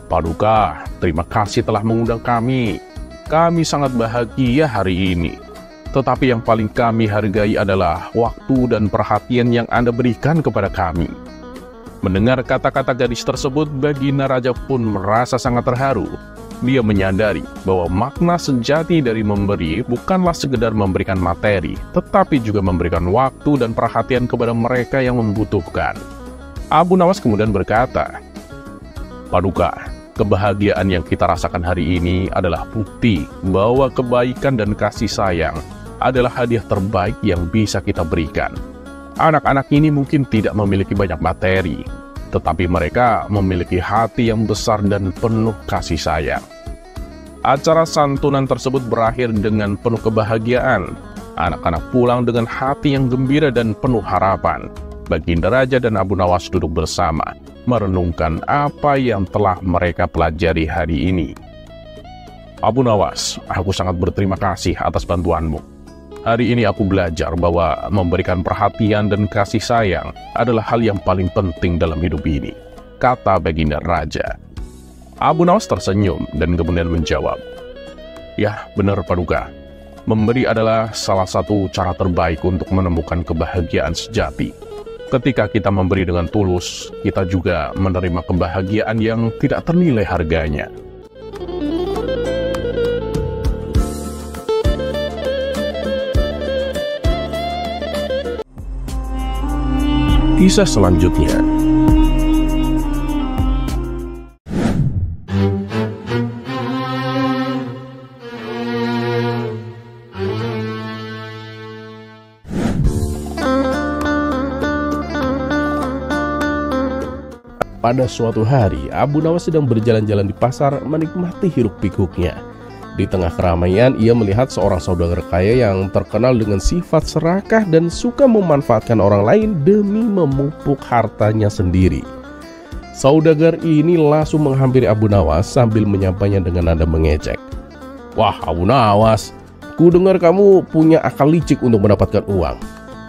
"Paduka, terima kasih telah mengundang kami. Kami sangat bahagia hari ini. Tetapi yang paling kami hargai adalah waktu dan perhatian yang Anda berikan kepada kami. Mendengar kata-kata gadis tersebut, Baginda Raja pun merasa sangat terharu. Dia menyadari bahwa makna sejati dari memberi bukanlah sekedar memberikan materi, tetapi juga memberikan waktu dan perhatian kepada mereka yang membutuhkan. Abu Nawas kemudian berkata, "Paduka, kebahagiaan yang kita rasakan hari ini adalah bukti bahwa kebaikan dan kasih sayang adalah hadiah terbaik yang bisa kita berikan. Anak-anak ini mungkin tidak memiliki banyak materi, tetapi mereka memiliki hati yang besar dan penuh kasih sayang." Acara santunan tersebut berakhir dengan penuh kebahagiaan. Anak-anak pulang dengan hati yang gembira dan penuh harapan. Baginda Raja dan Abu Nawas duduk bersama, merenungkan apa yang telah mereka pelajari hari ini. "Abu Nawas, aku sangat berterima kasih atas bantuanmu. Hari ini aku belajar bahwa memberikan perhatian dan kasih sayang adalah hal yang paling penting dalam hidup ini," kata Baginda Raja. Abu Nawas tersenyum dan kemudian menjawab, "Ya, benar Paduka. Memberi adalah salah satu cara terbaik untuk menemukan kebahagiaan sejati. Ketika kita memberi dengan tulus, kita juga menerima kebahagiaan yang tidak ternilai harganya." Kisah selanjutnya. Pada suatu hari, Abu Nawas sedang berjalan-jalan di pasar menikmati hiruk-pikuknya. Di tengah keramaian, ia melihat seorang saudagar kaya yang terkenal dengan sifat serakah dan suka memanfaatkan orang lain demi memupuk hartanya sendiri. Saudagar ini langsung menghampiri Abu Nawas sambil menyampainya dengan nada mengejek. "Wah, Abu Nawas, ku dengar kamu punya akal licik untuk mendapatkan uang.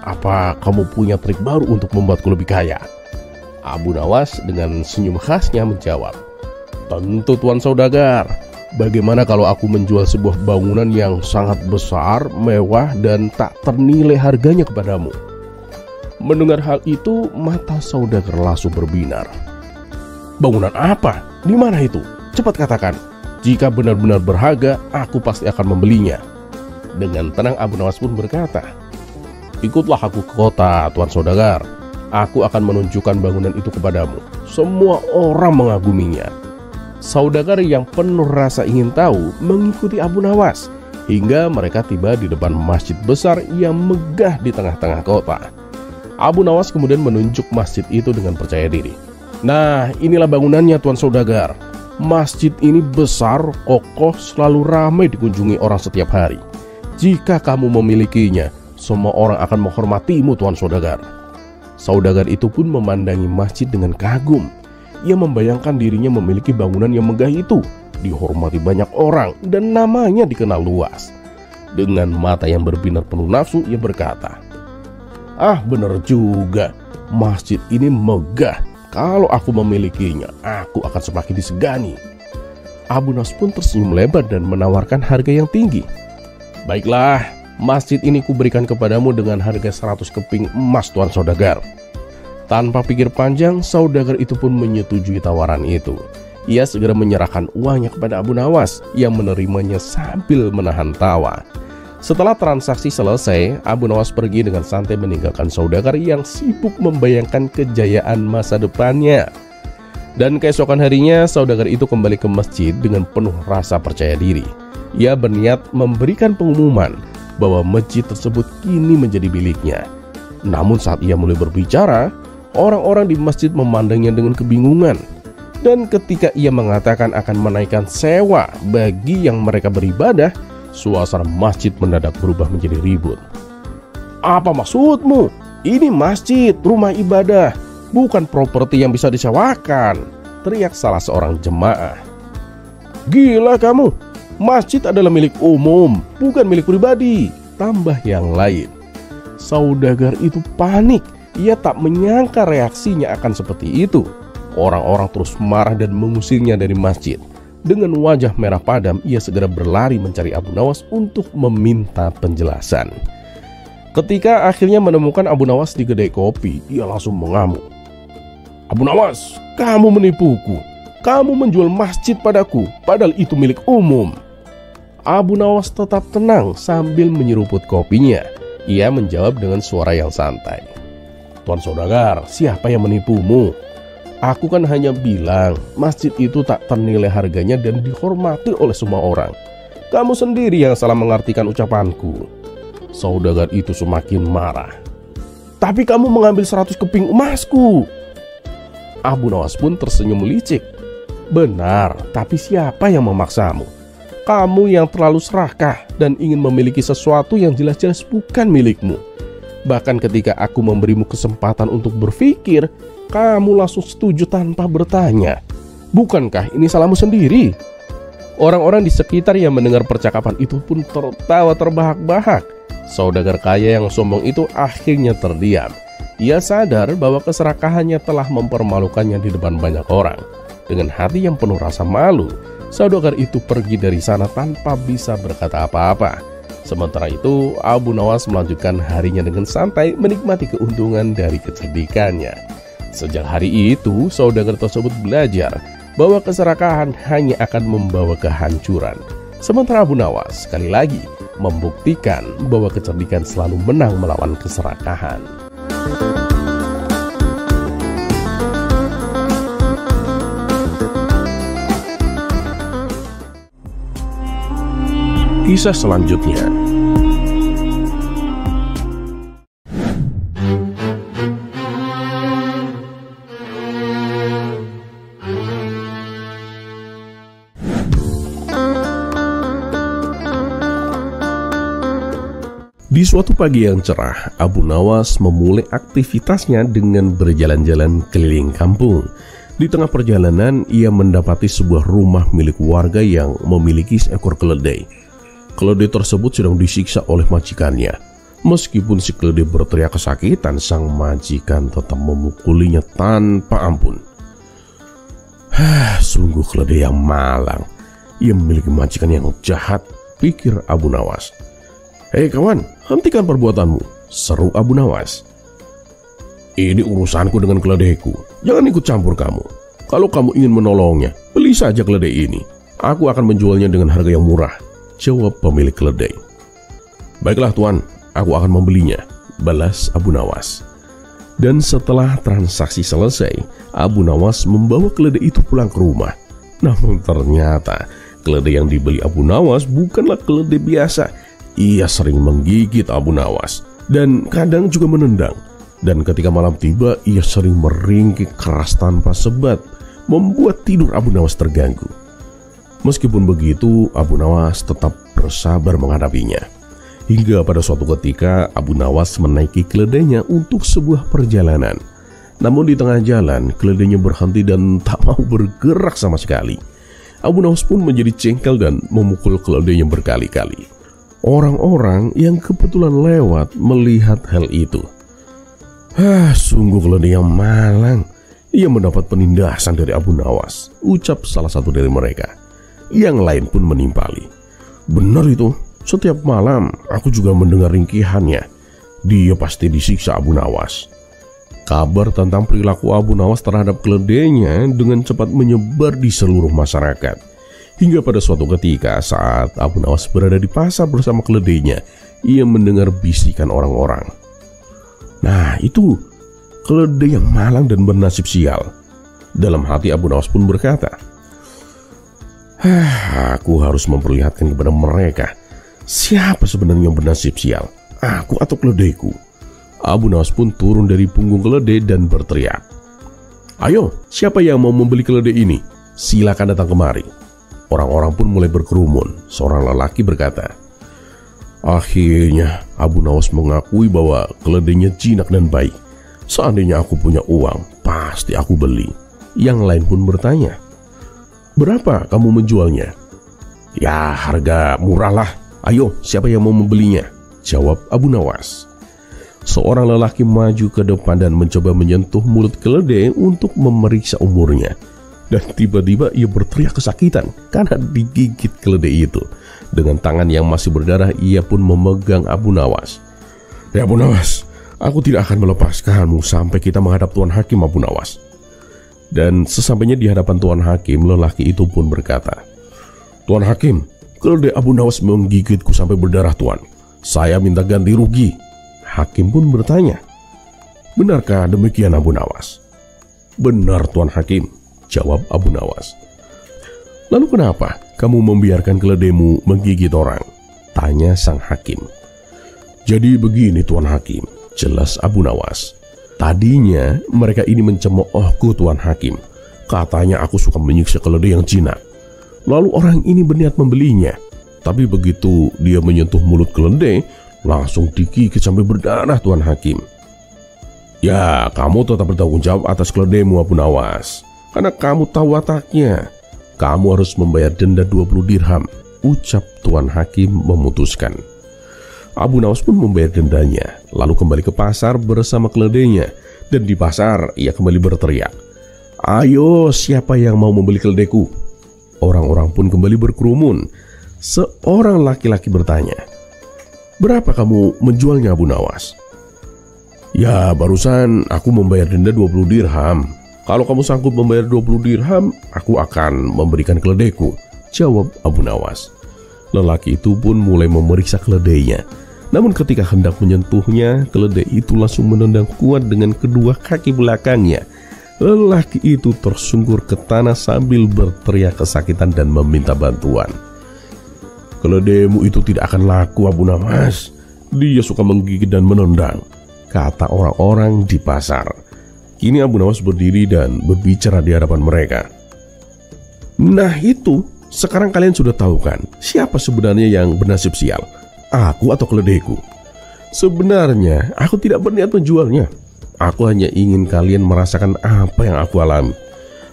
Apa kamu punya trik baru untuk membuatku lebih kaya?" Abu Nawas dengan senyum khasnya menjawab, "Tentu Tuan Saudagar. Bagaimana kalau aku menjual sebuah bangunan yang sangat besar, mewah, dan tak ternilai harganya kepadamu?" Mendengar hal itu, mata saudagar langsung berbinar. "Bangunan apa? Di mana itu? Cepat katakan. Jika benar-benar berharga, aku pasti akan membelinya." Dengan tenang Abu Nawas pun berkata, "Ikutlah aku ke kota, Tuan Saudagar. Aku akan menunjukkan bangunan itu kepadamu. Semua orang mengaguminya." Saudagar yang penuh rasa ingin tahu mengikuti Abu Nawas hingga mereka tiba di depan masjid besar yang megah di tengah-tengah kota. Abu Nawas kemudian menunjuk masjid itu dengan percaya diri. "Nah, inilah bangunannya Tuan Saudagar. Masjid ini besar, kokoh, selalu ramai dikunjungi orang setiap hari. Jika kamu memilikinya, semua orang akan menghormatimu Tuan Saudagar." Saudagar itu pun memandangi masjid dengan kagum. Ia membayangkan dirinya memiliki bangunan yang megah itu, dihormati banyak orang, dan namanya dikenal luas. Dengan mata yang berbinar penuh nafsu, ia berkata, "Ah, benar juga. Masjid ini megah. Kalau aku memilikinya, aku akan semakin disegani." Abu Nawas pun tersenyum lebar dan menawarkan harga yang tinggi. "Baiklah, masjid ini kuberikan kepadamu dengan harga 100 keping emas Tuan Saudagar." Tanpa pikir panjang, saudagar itu pun menyetujui tawaran itu. Ia segera menyerahkan uangnya kepada Abu Nawas yang menerimanya sambil menahan tawa. Setelah transaksi selesai, Abu Nawas pergi dengan santai meninggalkan saudagar yang sibuk membayangkan kejayaan masa depannya. Dan keesokan harinya, saudagar itu kembali ke masjid dengan penuh rasa percaya diri. Ia berniat memberikan pengumuman bahwa masjid tersebut kini menjadi miliknya. Namun saat ia mulai berbicara, orang-orang di masjid memandangnya dengan kebingungan. Dan ketika ia mengatakan akan menaikkan sewa bagi yang mereka beribadah, suasana masjid mendadak berubah menjadi ribut. "Apa maksudmu? Ini masjid, rumah ibadah, bukan properti yang bisa disewakan," teriak salah seorang jemaah. "Gila kamu, masjid adalah milik umum, bukan milik pribadi," tambah yang lain. Saudagar itu panik. Ia tak menyangka reaksinya akan seperti itu. Orang-orang terus marah dan mengusirnya dari masjid. Dengan wajah merah padam, ia segera berlari mencari Abu Nawas untuk meminta penjelasan. Ketika akhirnya menemukan Abu Nawas di kedai kopi, ia langsung mengamuk. "Abu Nawas, kamu menipuku. Kamu menjual masjid padaku, padahal itu milik umum." Abu Nawas tetap tenang sambil menyeruput kopinya. Ia menjawab dengan suara yang santai. "Tuan saudagar, siapa yang menipumu? Aku kan hanya bilang masjid itu tak ternilai harganya dan dihormati oleh semua orang. Kamu sendiri yang salah mengartikan ucapanku." Saudagar itu semakin marah. "Tapi kamu mengambil 100 keping emasku." Abu Nawas pun tersenyum licik. "Benar, tapi siapa yang memaksamu? Kamu yang terlalu serakah dan ingin memiliki sesuatu yang jelas-jelas bukan milikmu. Bahkan ketika aku memberimu kesempatan untuk berpikir, kamu langsung setuju tanpa bertanya. Bukankah ini salahmu sendiri?" Orang-orang di sekitar yang mendengar percakapan itu pun tertawa terbahak-bahak. Saudagar kaya yang sombong itu akhirnya terdiam. Ia sadar bahwa keserakahannya telah mempermalukannya di depan banyak orang. Dengan hati yang penuh rasa malu, saudagar itu pergi dari sana tanpa bisa berkata apa-apa. Sementara itu, Abu Nawas melanjutkan harinya dengan santai menikmati keuntungan dari kecerdikannya. Sejak hari itu, saudagar tersebut belajar bahwa keserakahan hanya akan membawa kehancuran. Sementara Abu Nawas sekali lagi membuktikan bahwa kecerdikan selalu menang melawan keserakahan. Kisah selanjutnya. Di suatu pagi yang cerah, Abu Nawas memulai aktivitasnya dengan berjalan-jalan keliling kampung. Di tengah perjalanan, ia mendapati sebuah rumah milik warga yang memiliki seekor keledai. Keledai tersebut sedang disiksa oleh majikannya. Meskipun si keledai berteriak kesakitan, sang majikan tetap memukulinya tanpa ampun. Sungguh keledai yang malang. Ia memiliki majikan yang jahat, pikir Abu Nawas. "Hei kawan, hentikan perbuatanmu," seru Abu Nawas. "Ini urusanku dengan keledaiku. Jangan ikut campur kamu. Kalau kamu ingin menolongnya, beli saja keledai ini. Aku akan menjualnya dengan harga yang murah," jawab pemilik keledai. "Baiklah tuan, aku akan membelinya," balas Abu Nawas. Dan setelah transaksi selesai, Abu Nawas membawa keledai itu pulang ke rumah. Namun ternyata keledai yang dibeli Abu Nawas bukanlah keledai biasa. Ia sering menggigit Abu Nawas dan kadang juga menendang. Dan ketika malam tiba, ia sering meringkik keras tanpa sebab, membuat tidur Abu Nawas terganggu. Meskipun begitu, Abu Nawas tetap bersabar menghadapinya. Hingga pada suatu ketika, Abu Nawas menaiki keledainya untuk sebuah perjalanan. Namun di tengah jalan, keledainya berhenti dan tak mau bergerak sama sekali. Abu Nawas pun menjadi jengkel dan memukul keledainya berkali-kali. Orang-orang yang kebetulan lewat melihat hal itu. Sungguh keledai yang malang. Ia mendapat penindasan dari Abu Nawas, ucap salah satu dari mereka. Yang lain pun menimpali. "Benar itu, setiap malam aku juga mendengar ringkihannya. Dia pasti disiksa Abu Nawas." Kabar tentang perilaku Abu Nawas terhadap keledainya dengan cepat menyebar di seluruh masyarakat. Hingga pada suatu ketika saat Abu Nawas berada di pasar bersama keledainya, ia mendengar bisikan orang-orang. "Nah itu, keledai yang malang dan bernasib sial." Dalam hati Abu Nawas pun berkata, "Aku harus memperlihatkan kepada mereka siapa sebenarnya yang bernasib sial, aku atau keledaiku." Abu Nawas pun turun dari punggung keledai dan berteriak, "Ayo, siapa yang mau membeli keledai ini? Silakan datang kemari." Orang-orang pun mulai berkerumun. Seorang lelaki berkata, "Akhirnya Abu Nawas mengakui bahwa keledainya jinak dan baik. Seandainya aku punya uang, pasti aku beli." Yang lain pun bertanya, "Berapa kamu menjualnya?" "Ya, harga murah lah. Ayo, siapa yang mau membelinya?" jawab Abu Nawas. Seorang lelaki maju ke depan dan mencoba menyentuh mulut keledai untuk memeriksa umurnya. Dan tiba-tiba ia berteriak kesakitan karena digigit keledai itu. Dengan tangan yang masih berdarah, ia pun memegang Abu Nawas. "Ya Abu Nawas, aku tidak akan melepaskanmu sampai kita menghadap Tuan Hakim, Abu Nawas." Dan sesampainya di hadapan Tuan Hakim, lelaki itu pun berkata, "Tuan Hakim, keledai Abu Nawas menggigitku sampai berdarah, Tuan. Saya minta ganti rugi." Hakim pun bertanya, "Benarkah demikian, Abu Nawas?" "Benar, Tuan Hakim," jawab Abu Nawas. "Lalu kenapa kamu membiarkan keledaimu menggigit orang?" tanya sang hakim. "Jadi begini, Tuan Hakim," jelas Abu Nawas. "Tadinya mereka ini mencemoohku, Tuan Hakim. Katanya aku suka menyiksa keledai yang jinak. Lalu orang ini berniat membelinya. Tapi begitu dia menyentuh mulut keledai, langsung digigit sampai berdarah, Tuan Hakim." "Ya, kamu tetap bertanggung jawab atas keledaimu, Abu Nawas. Karena kamu tahu wataknya. Kamu harus membayar denda 20 dirham, ucap Tuan Hakim memutuskan. Abu Nawas pun membayar dendanya, lalu kembali ke pasar bersama keledainya. Dan di pasar ia kembali berteriak, "Ayo, siapa yang mau membeli keledaiku?" Orang-orang pun kembali berkerumun. Seorang laki-laki bertanya, "Berapa kamu menjualnya, Abu Nawas?" "Ya, barusan aku membayar denda 20 dirham. Kalau kamu sanggup membayar 20 dirham, aku akan memberikan keledaiku," jawab Abu Nawas. Lelaki itu pun mulai memeriksa keledainya. Namun ketika hendak menyentuhnya, keledai itu langsung menendang kuat dengan kedua kaki belakangnya. Lelaki itu tersungkur ke tanah sambil berteriak kesakitan dan meminta bantuan. "Keledaimu itu tidak akan laku, Abu Nawas. Dia suka menggigit dan menendang," kata orang-orang di pasar. Kini Abu Nawas berdiri dan berbicara di hadapan mereka. "Nah itu, sekarang kalian sudah tahu kan siapa sebenarnya yang bernasib sial? Aku atau keledaiku? Sebenarnya aku tidak berniat menjualnya. Aku hanya ingin kalian merasakan apa yang aku alami.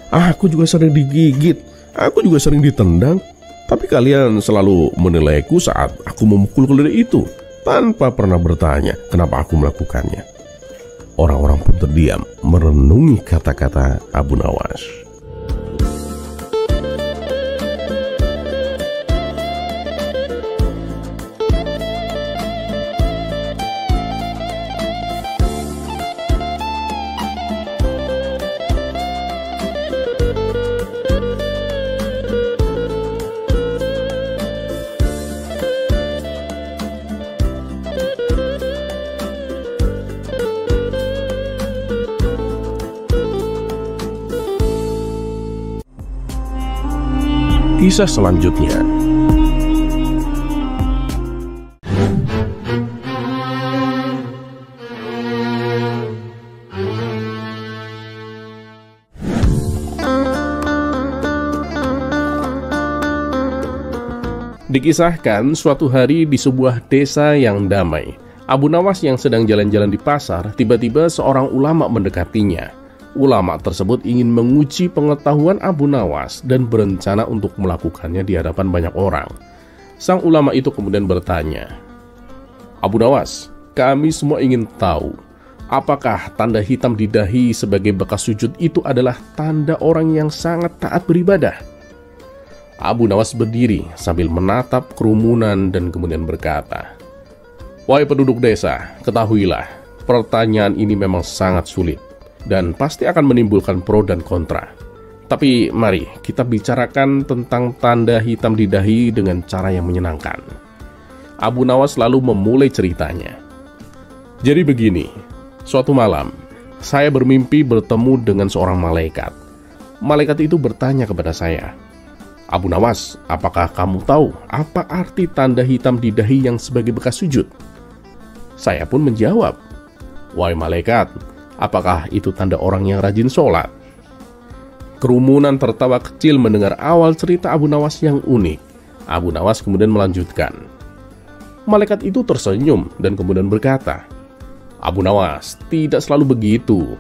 Aku juga sering digigit, aku juga sering ditendang. Tapi kalian selalu menilaiku saat aku memukul keledai itu, tanpa pernah bertanya kenapa aku melakukannya." Orang-orang pun terdiam merenungi kata-kata Abu Nawas. Kisah selanjutnya. Dikisahkan suatu hari di sebuah desa yang damai, Abu Nawas yang sedang jalan-jalan di pasar, tiba-tiba seorang ulama mendekatinya. Ulama tersebut ingin menguji pengetahuan Abu Nawas dan berencana untuk melakukannya di hadapan banyak orang. Sang ulama itu kemudian bertanya, "Abu Nawas, kami semua ingin tahu, apakah tanda hitam di dahi sebagai bekas sujud itu adalah tanda orang yang sangat taat beribadah?" Abu Nawas berdiri sambil menatap kerumunan dan kemudian berkata, "Wahai penduduk desa, ketahuilah, pertanyaan ini memang sangat sulit dan pasti akan menimbulkan pro dan kontra. Tapi mari kita bicarakan tentang tanda hitam di dahi dengan cara yang menyenangkan." Abu Nawas lalu memulai ceritanya. "Jadi begini, suatu malam saya bermimpi bertemu dengan seorang malaikat. Malaikat itu bertanya kepada saya, 'Abu Nawas, apakah kamu tahu apa arti tanda hitam di dahi yang sebagai bekas sujud?' Saya pun menjawab, 'Wahai malaikat, apakah itu tanda orang yang rajin sholat?' Kerumunan tertawa kecil mendengar awal cerita Abu Nawas yang unik. Abu Nawas kemudian melanjutkan. Malaikat itu tersenyum dan kemudian berkata, "Abu Nawas, tidak selalu begitu.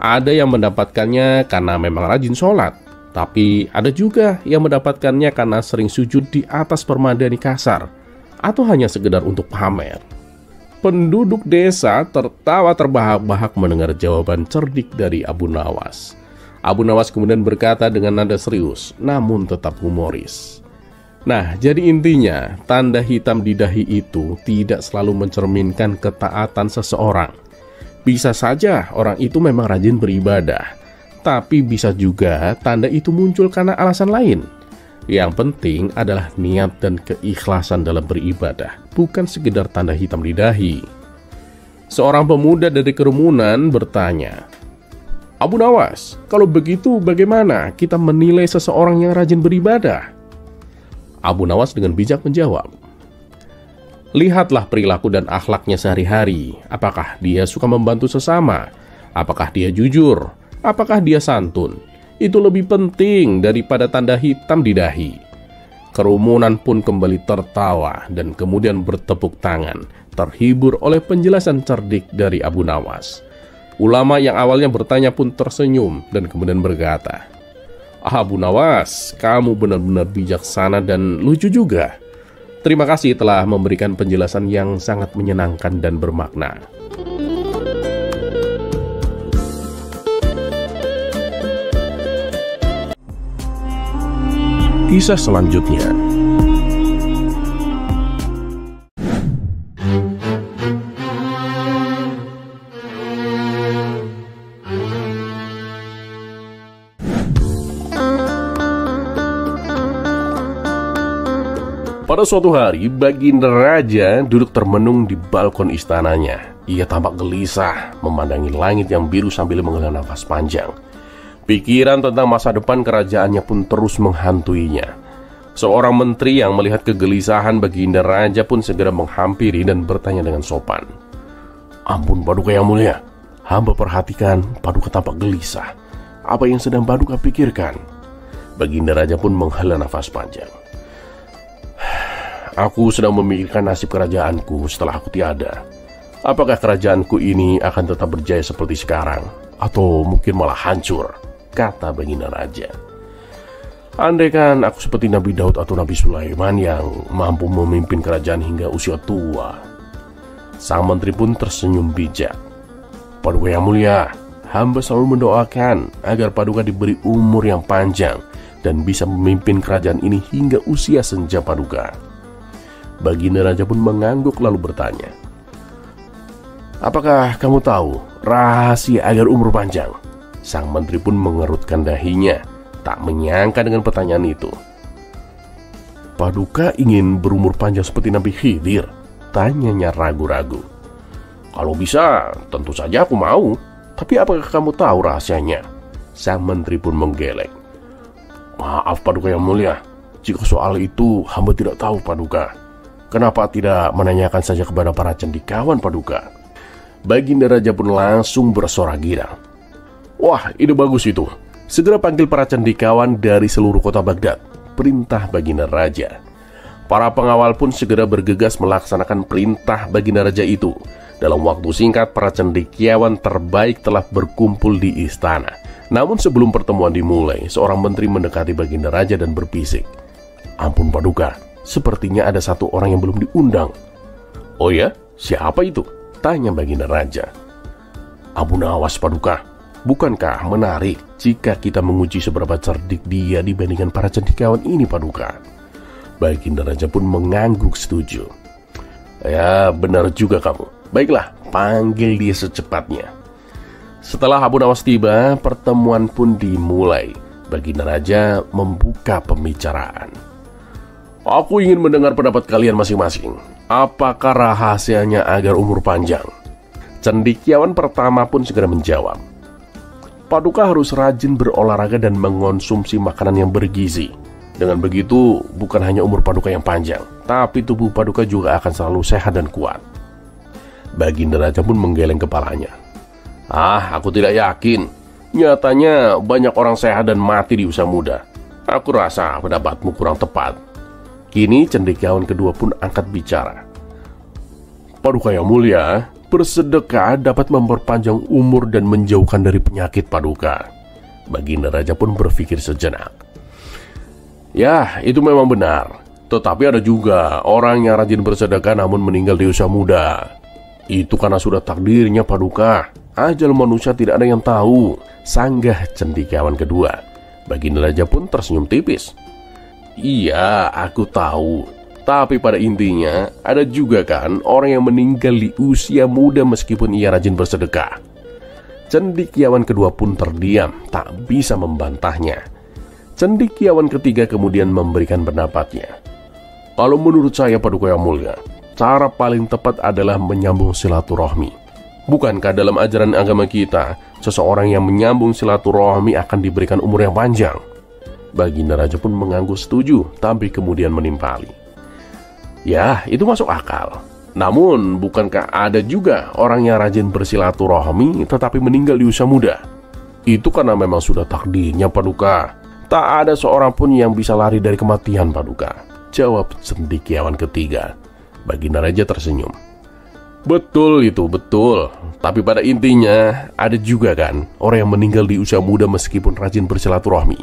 Ada yang mendapatkannya karena memang rajin sholat, tapi ada juga yang mendapatkannya karena sering sujud di atas permadani kasar, atau hanya sekedar untuk pamer." Penduduk desa tertawa terbahak-bahak mendengar jawaban cerdik dari Abu Nawas. Abu Nawas kemudian berkata dengan nada serius, namun tetap humoris. Nah, jadi intinya, tanda hitam di dahi itu tidak selalu mencerminkan ketaatan seseorang. Bisa saja orang itu memang rajin beribadah, tapi bisa juga tanda itu muncul karena alasan lain. Yang penting adalah niat dan keikhlasan dalam beribadah, bukan sekedar tanda hitam di dahi. Seorang pemuda dari kerumunan bertanya, Abu Nawas, kalau begitu bagaimana kita menilai seseorang yang rajin beribadah? Abu Nawas dengan bijak menjawab, lihatlah perilaku dan akhlaknya sehari-hari. Apakah dia suka membantu sesama? Apakah dia jujur? Apakah dia santun? Itu lebih penting daripada tanda hitam di dahi. Kerumunan pun kembali tertawa dan kemudian bertepuk tangan, terhibur oleh penjelasan cerdik dari Abu Nawas. Ulama yang awalnya bertanya pun tersenyum dan kemudian berkata, Abu Nawas, kamu benar-benar bijaksana dan lucu juga. Terima kasih telah memberikan penjelasan yang sangat menyenangkan dan bermakna. Kisah selanjutnya. Pada suatu hari, Baginda Raja duduk termenung di balkon istananya. Ia tampak gelisah, memandangi langit yang biru sambil menghela nafas panjang. Pikiran tentang masa depan kerajaannya pun terus menghantuinya. Seorang menteri yang melihat kegelisahan Baginda Raja pun segera menghampiri dan bertanya dengan sopan. Ampun Paduka yang mulia, hamba perhatikan Paduka tampak gelisah. Apa yang sedang Paduka pikirkan? Baginda Raja pun menghela nafas panjang. Aku sedang memikirkan nasib kerajaanku setelah aku tiada. Apakah kerajaanku ini akan tetap berjaya seperti sekarang, atau mungkin malah hancur? Kata Baginda Raja. Andaikan aku seperti Nabi Daud atau Nabi Sulaiman yang mampu memimpin kerajaan hingga usia tua. Sang menteri pun tersenyum bijak. Paduka yang mulia, hamba selalu mendoakan agar Paduka diberi umur yang panjang dan bisa memimpin kerajaan ini hingga usia senja Paduka. Baginda Raja pun mengangguk lalu bertanya, apakah kamu tahu rahasia agar umur panjang? Sang menteri pun mengerutkan dahinya, tak menyangka dengan pertanyaan itu. Paduka ingin berumur panjang seperti Nabi Khidir? Tanyanya ragu-ragu. Kalau bisa, tentu saja aku mau. Tapi apakah kamu tahu rahasianya? Sang menteri pun menggeleng. Maaf Paduka yang mulia, jika soal itu hamba tidak tahu Paduka. Kenapa tidak menanyakan saja kepada para cendikawan Paduka? Baginda Raja pun langsung bersorak girang. Wah, ide bagus itu. Segera panggil para cendikawan dari seluruh kota Baghdad. Perintah Baginda Raja. Para pengawal pun segera bergegas melaksanakan perintah Baginda Raja itu. Dalam waktu singkat, para cendekiawan terbaik telah berkumpul di istana. Namun sebelum pertemuan dimulai, seorang menteri mendekati Baginda Raja dan berbisik. Ampun Paduka, sepertinya ada satu orang yang belum diundang. Oh ya? Siapa itu? Tanya Baginda Raja. Abu Nawas Paduka. Bukankah menarik jika kita menguji seberapa cerdik dia dibandingkan para cendikawan ini Paduka? Baginda Raja pun mengangguk setuju. Ya, benar juga kamu. Baiklah, panggil dia secepatnya. Setelah Abu Nawas tiba, pertemuan pun dimulai. Baginda Raja membuka pembicaraan. Aku ingin mendengar pendapat kalian masing-masing. Apakah rahasianya agar umur panjang? Cendekiawan pertama pun segera menjawab. Paduka harus rajin berolahraga dan mengonsumsi makanan yang bergizi. Dengan begitu, bukan hanya umur Paduka yang panjang, tapi tubuh Paduka juga akan selalu sehat dan kuat. Baginda Raja pun menggeleng kepalanya. Aku tidak yakin. Nyatanya banyak orang sehat dan mati di usia muda. Aku rasa pendapatmu kurang tepat. Kini cendekiawan kedua pun angkat bicara. Paduka yang mulia, bersedekah dapat memperpanjang umur dan menjauhkan dari penyakit Paduka. Baginda Raja pun berpikir sejenak. Ya, itu memang benar. Tetapi ada juga orang yang rajin bersedekah namun meninggal di usia muda. Itu karena sudah takdirnya Paduka. Ajal manusia tidak ada yang tahu, sanggah cendekiawan kedua. Baginda Raja pun tersenyum tipis. Iya, aku tahu. Tapi pada intinya, ada juga kan orang yang meninggal di usia muda meskipun ia rajin bersedekah. Cendekiawan kedua pun terdiam, tak bisa membantahnya. Cendekiawan ketiga kemudian memberikan pendapatnya. Kalau menurut saya, Paduka Yang Mulia, cara paling tepat adalah menyambung silaturahmi. Bukankah dalam ajaran agama kita, seseorang yang menyambung silaturahmi akan diberikan umur yang panjang? Baginda Raja pun mengangguk setuju, tapi kemudian menimpali. Ya, itu masuk akal. Namun, bukankah ada juga orang yang rajin bersilaturahmi tetapi meninggal di usia muda? Itu karena memang sudah takdirnya, Paduka. Tak ada seorang pun yang bisa lari dari kematian, Paduka, jawab cendekiawan ketiga. Baginda Raja tersenyum. Betul itu, betul. Tapi pada intinya, ada juga kan orang yang meninggal di usia muda meskipun rajin bersilaturahmi.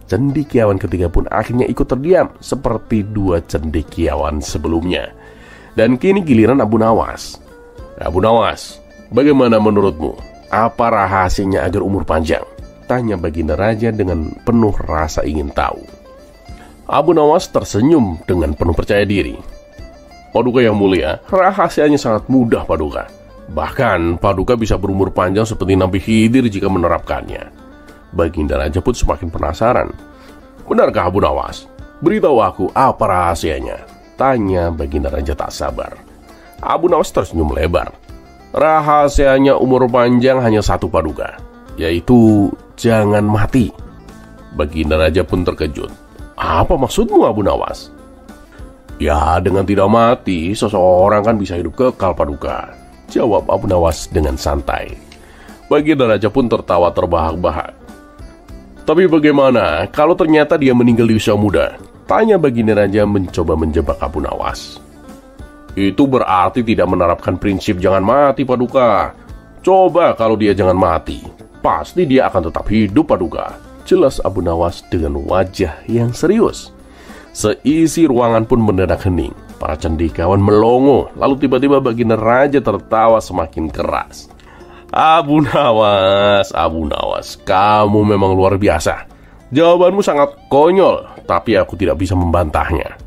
Cendekiawan ketiga pun akhirnya ikut terdiam seperti dua cendekiawan sebelumnya. Dan kini giliran Abu Nawas. Abu Nawas, bagaimana menurutmu? Apa rahasianya agar umur panjang? Tanya Baginda Raja dengan penuh rasa ingin tahu. Abu Nawas tersenyum dengan penuh percaya diri. Paduka Yang Mulia, rahasianya sangat mudah, Paduka. Bahkan Paduka bisa berumur panjang seperti Nabi Khidir jika menerapkannya. Baginda Raja pun semakin penasaran. Benarkah Abu Nawas? Beritahu aku apa rahasianya? Tanya Baginda Raja tak sabar. Abu Nawas tersenyum lebar. Rahasianya umur panjang hanya satu, Paduka, yaitu jangan mati. Baginda Raja pun terkejut. Apa maksudmu, Abu Nawas? Ya, dengan tidak mati, seseorang kan bisa hidup kekal, Paduka, jawab Abu Nawas dengan santai. Baginda Raja pun tertawa terbahak-bahak. Tapi bagaimana kalau ternyata dia meninggal di usia muda? Tanya Baginda Raja mencoba menjebak Abu Nawas. Itu berarti tidak menerapkan prinsip jangan mati, Paduka. Coba kalau dia jangan mati, pasti dia akan tetap hidup, Paduka, jelas Abu Nawas dengan wajah yang serius. Seisi ruangan pun mendadak hening. Para cendekiawan melongo. Lalu tiba-tiba Baginda Raja tertawa semakin keras. Abu Nawas, kamu memang luar biasa. Jawabanmu sangat konyol, tapi aku tidak bisa membantahnya.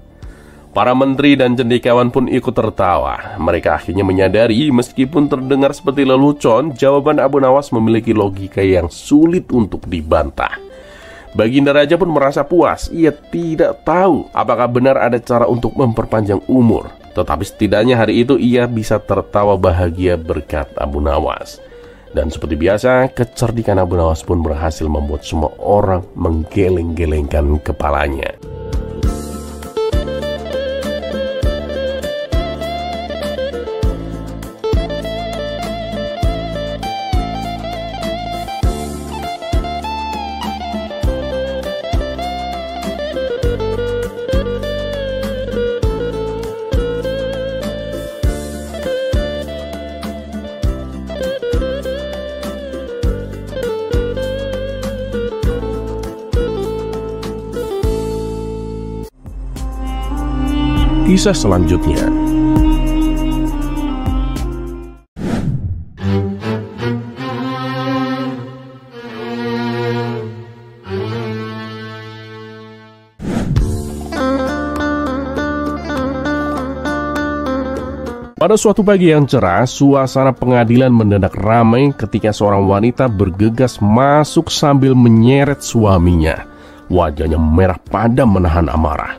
Para menteri dan cendekiawan pun ikut tertawa. Mereka akhirnya menyadari meskipun terdengar seperti lelucon, jawaban Abu Nawas memiliki logika yang sulit untuk dibantah. Baginda Raja pun merasa puas. Ia tidak tahu apakah benar ada cara untuk memperpanjang umur. Tetapi setidaknya hari itu ia bisa tertawa bahagia berkat Abu Nawas. Dan seperti biasa, kecerdikan Abu Nawas pun berhasil membuat semua orang menggeleng-gelengkan kepalanya. Kisah selanjutnya. Pada suatu pagi yang cerah, suasana pengadilan mendadak ramai ketika seorang wanita bergegas masuk sambil menyeret suaminya. Wajahnya merah padam menahan amarah.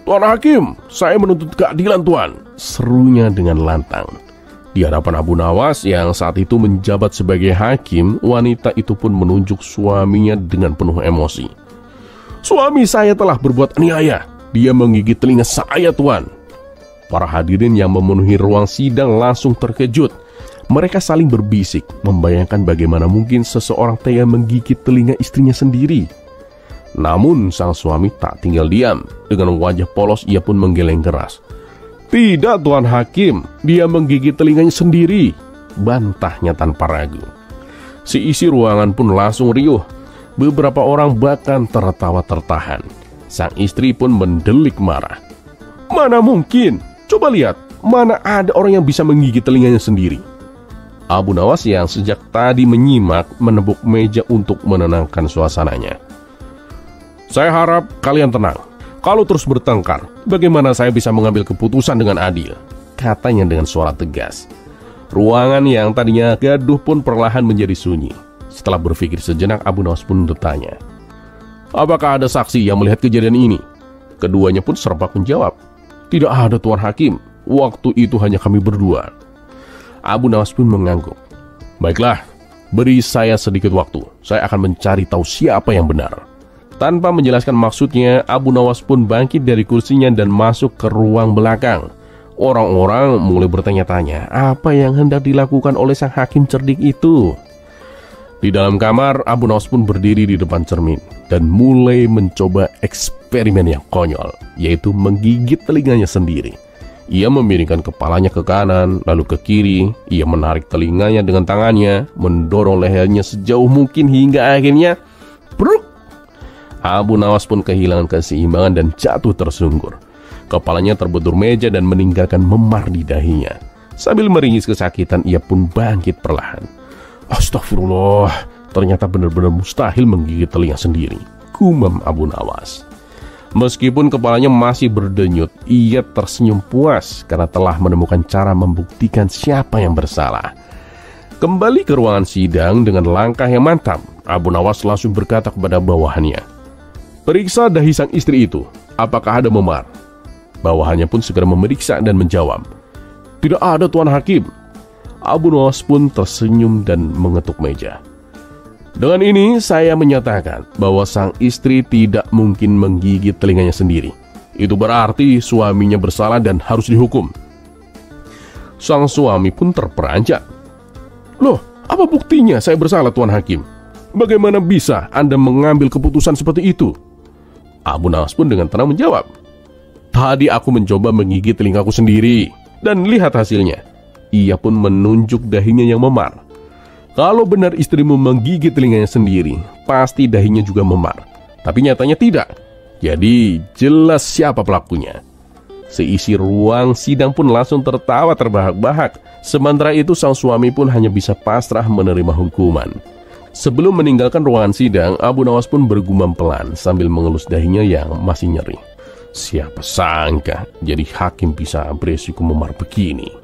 Tuan Hakim, saya menuntut keadilan, Tuan, serunya dengan lantang. Di hadapan Abu Nawas yang saat itu menjabat sebagai hakim, wanita itu pun menunjuk suaminya dengan penuh emosi. Suami saya telah berbuat aniaya. Dia menggigit telinga saya, Tuan. Para hadirin yang memenuhi ruang sidang langsung terkejut. Mereka saling berbisik, membayangkan bagaimana mungkin seseorang tega menggigit telinga istrinya sendiri. Namun sang suami tak tinggal diam. Dengan wajah polos ia pun menggeleng keras. Tidak, Tuan Hakim, dia menggigit telinganya sendiri, bantahnya tanpa ragu. Seisi ruangan pun langsung riuh. Beberapa orang bahkan tertawa tertahan. Sang istri pun mendelik marah. Mana mungkin? Coba lihat, mana ada orang yang bisa menggigit telinganya sendiri. Abu Nawas yang sejak tadi menyimak menepuk meja untuk menenangkan suasananya. "Saya harap kalian tenang. Kalau terus bertengkar, bagaimana saya bisa mengambil keputusan dengan adil?" katanya dengan suara tegas. Ruangan yang tadinya gaduh pun perlahan menjadi sunyi. Setelah berpikir sejenak, Abu Nawas pun bertanya, "Apakah ada saksi yang melihat kejadian ini?" Keduanya pun serempak menjawab, "Tidak ada, Tuan Hakim. Waktu itu hanya kami berdua." Abu Nawas pun mengangguk. "Baiklah, beri saya sedikit waktu. Saya akan mencari tahu siapa yang benar." Tanpa menjelaskan maksudnya, Abu Nawas pun bangkit dari kursinya dan masuk ke ruang belakang. Orang-orang mulai bertanya-tanya apa yang hendak dilakukan oleh sang hakim cerdik itu. Di dalam kamar, Abu Nawas pun berdiri di depan cermin dan mulai mencoba eksperimen yang konyol, yaitu menggigit telinganya sendiri. Ia memiringkan kepalanya ke kanan, lalu ke kiri. Ia menarik telinganya dengan tangannya, mendorong lehernya sejauh mungkin hingga akhirnya bruk! Abu Nawas pun kehilangan keseimbangan dan jatuh tersungkur. Kepalanya terbentur meja dan meninggalkan memar di dahinya. Sambil meringis kesakitan, ia pun bangkit perlahan. "Astagfirullah, ternyata benar-benar mustahil menggigit telinga sendiri," gumam Abu Nawas. Meskipun kepalanya masih berdenyut, ia tersenyum puas karena telah menemukan cara membuktikan siapa yang bersalah. Kembali ke ruangan sidang dengan langkah yang mantap, Abu Nawas langsung berkata kepada bawahannya, "Periksa dahi sang istri itu, apakah ada memar?" Bawahannya pun segera memeriksa dan menjawab, "Tidak ada, Tuan Hakim." Abu Nawas pun tersenyum dan mengetuk meja. "Dengan ini saya menyatakan bahwa sang istri tidak mungkin menggigit telinganya sendiri. Itu berarti suaminya bersalah dan harus dihukum." Sang suami pun terperanjat. "Loh, apa buktinya saya bersalah, Tuan Hakim? Bagaimana bisa Anda mengambil keputusan seperti itu?" Abu Nawas pun dengan tenang menjawab, "Tadi aku mencoba menggigit telingaku sendiri, dan lihat hasilnya." Ia pun menunjuk dahinya yang memar. Kalau benar istrimu menggigit telinganya sendiri, pasti dahinya juga memar. Tapi nyatanya tidak. Jadi jelas siapa pelakunya. Seisi ruang sidang pun langsung tertawa terbahak-bahak. Sementara itu sang suami pun hanya bisa pasrah menerima hukuman. Sebelum meninggalkan ruangan sidang, Abu Nawas pun bergumam pelan sambil mengelus dahinya yang masih nyeri. Siapa sangka jadi hakim bisa beresiko memar begini.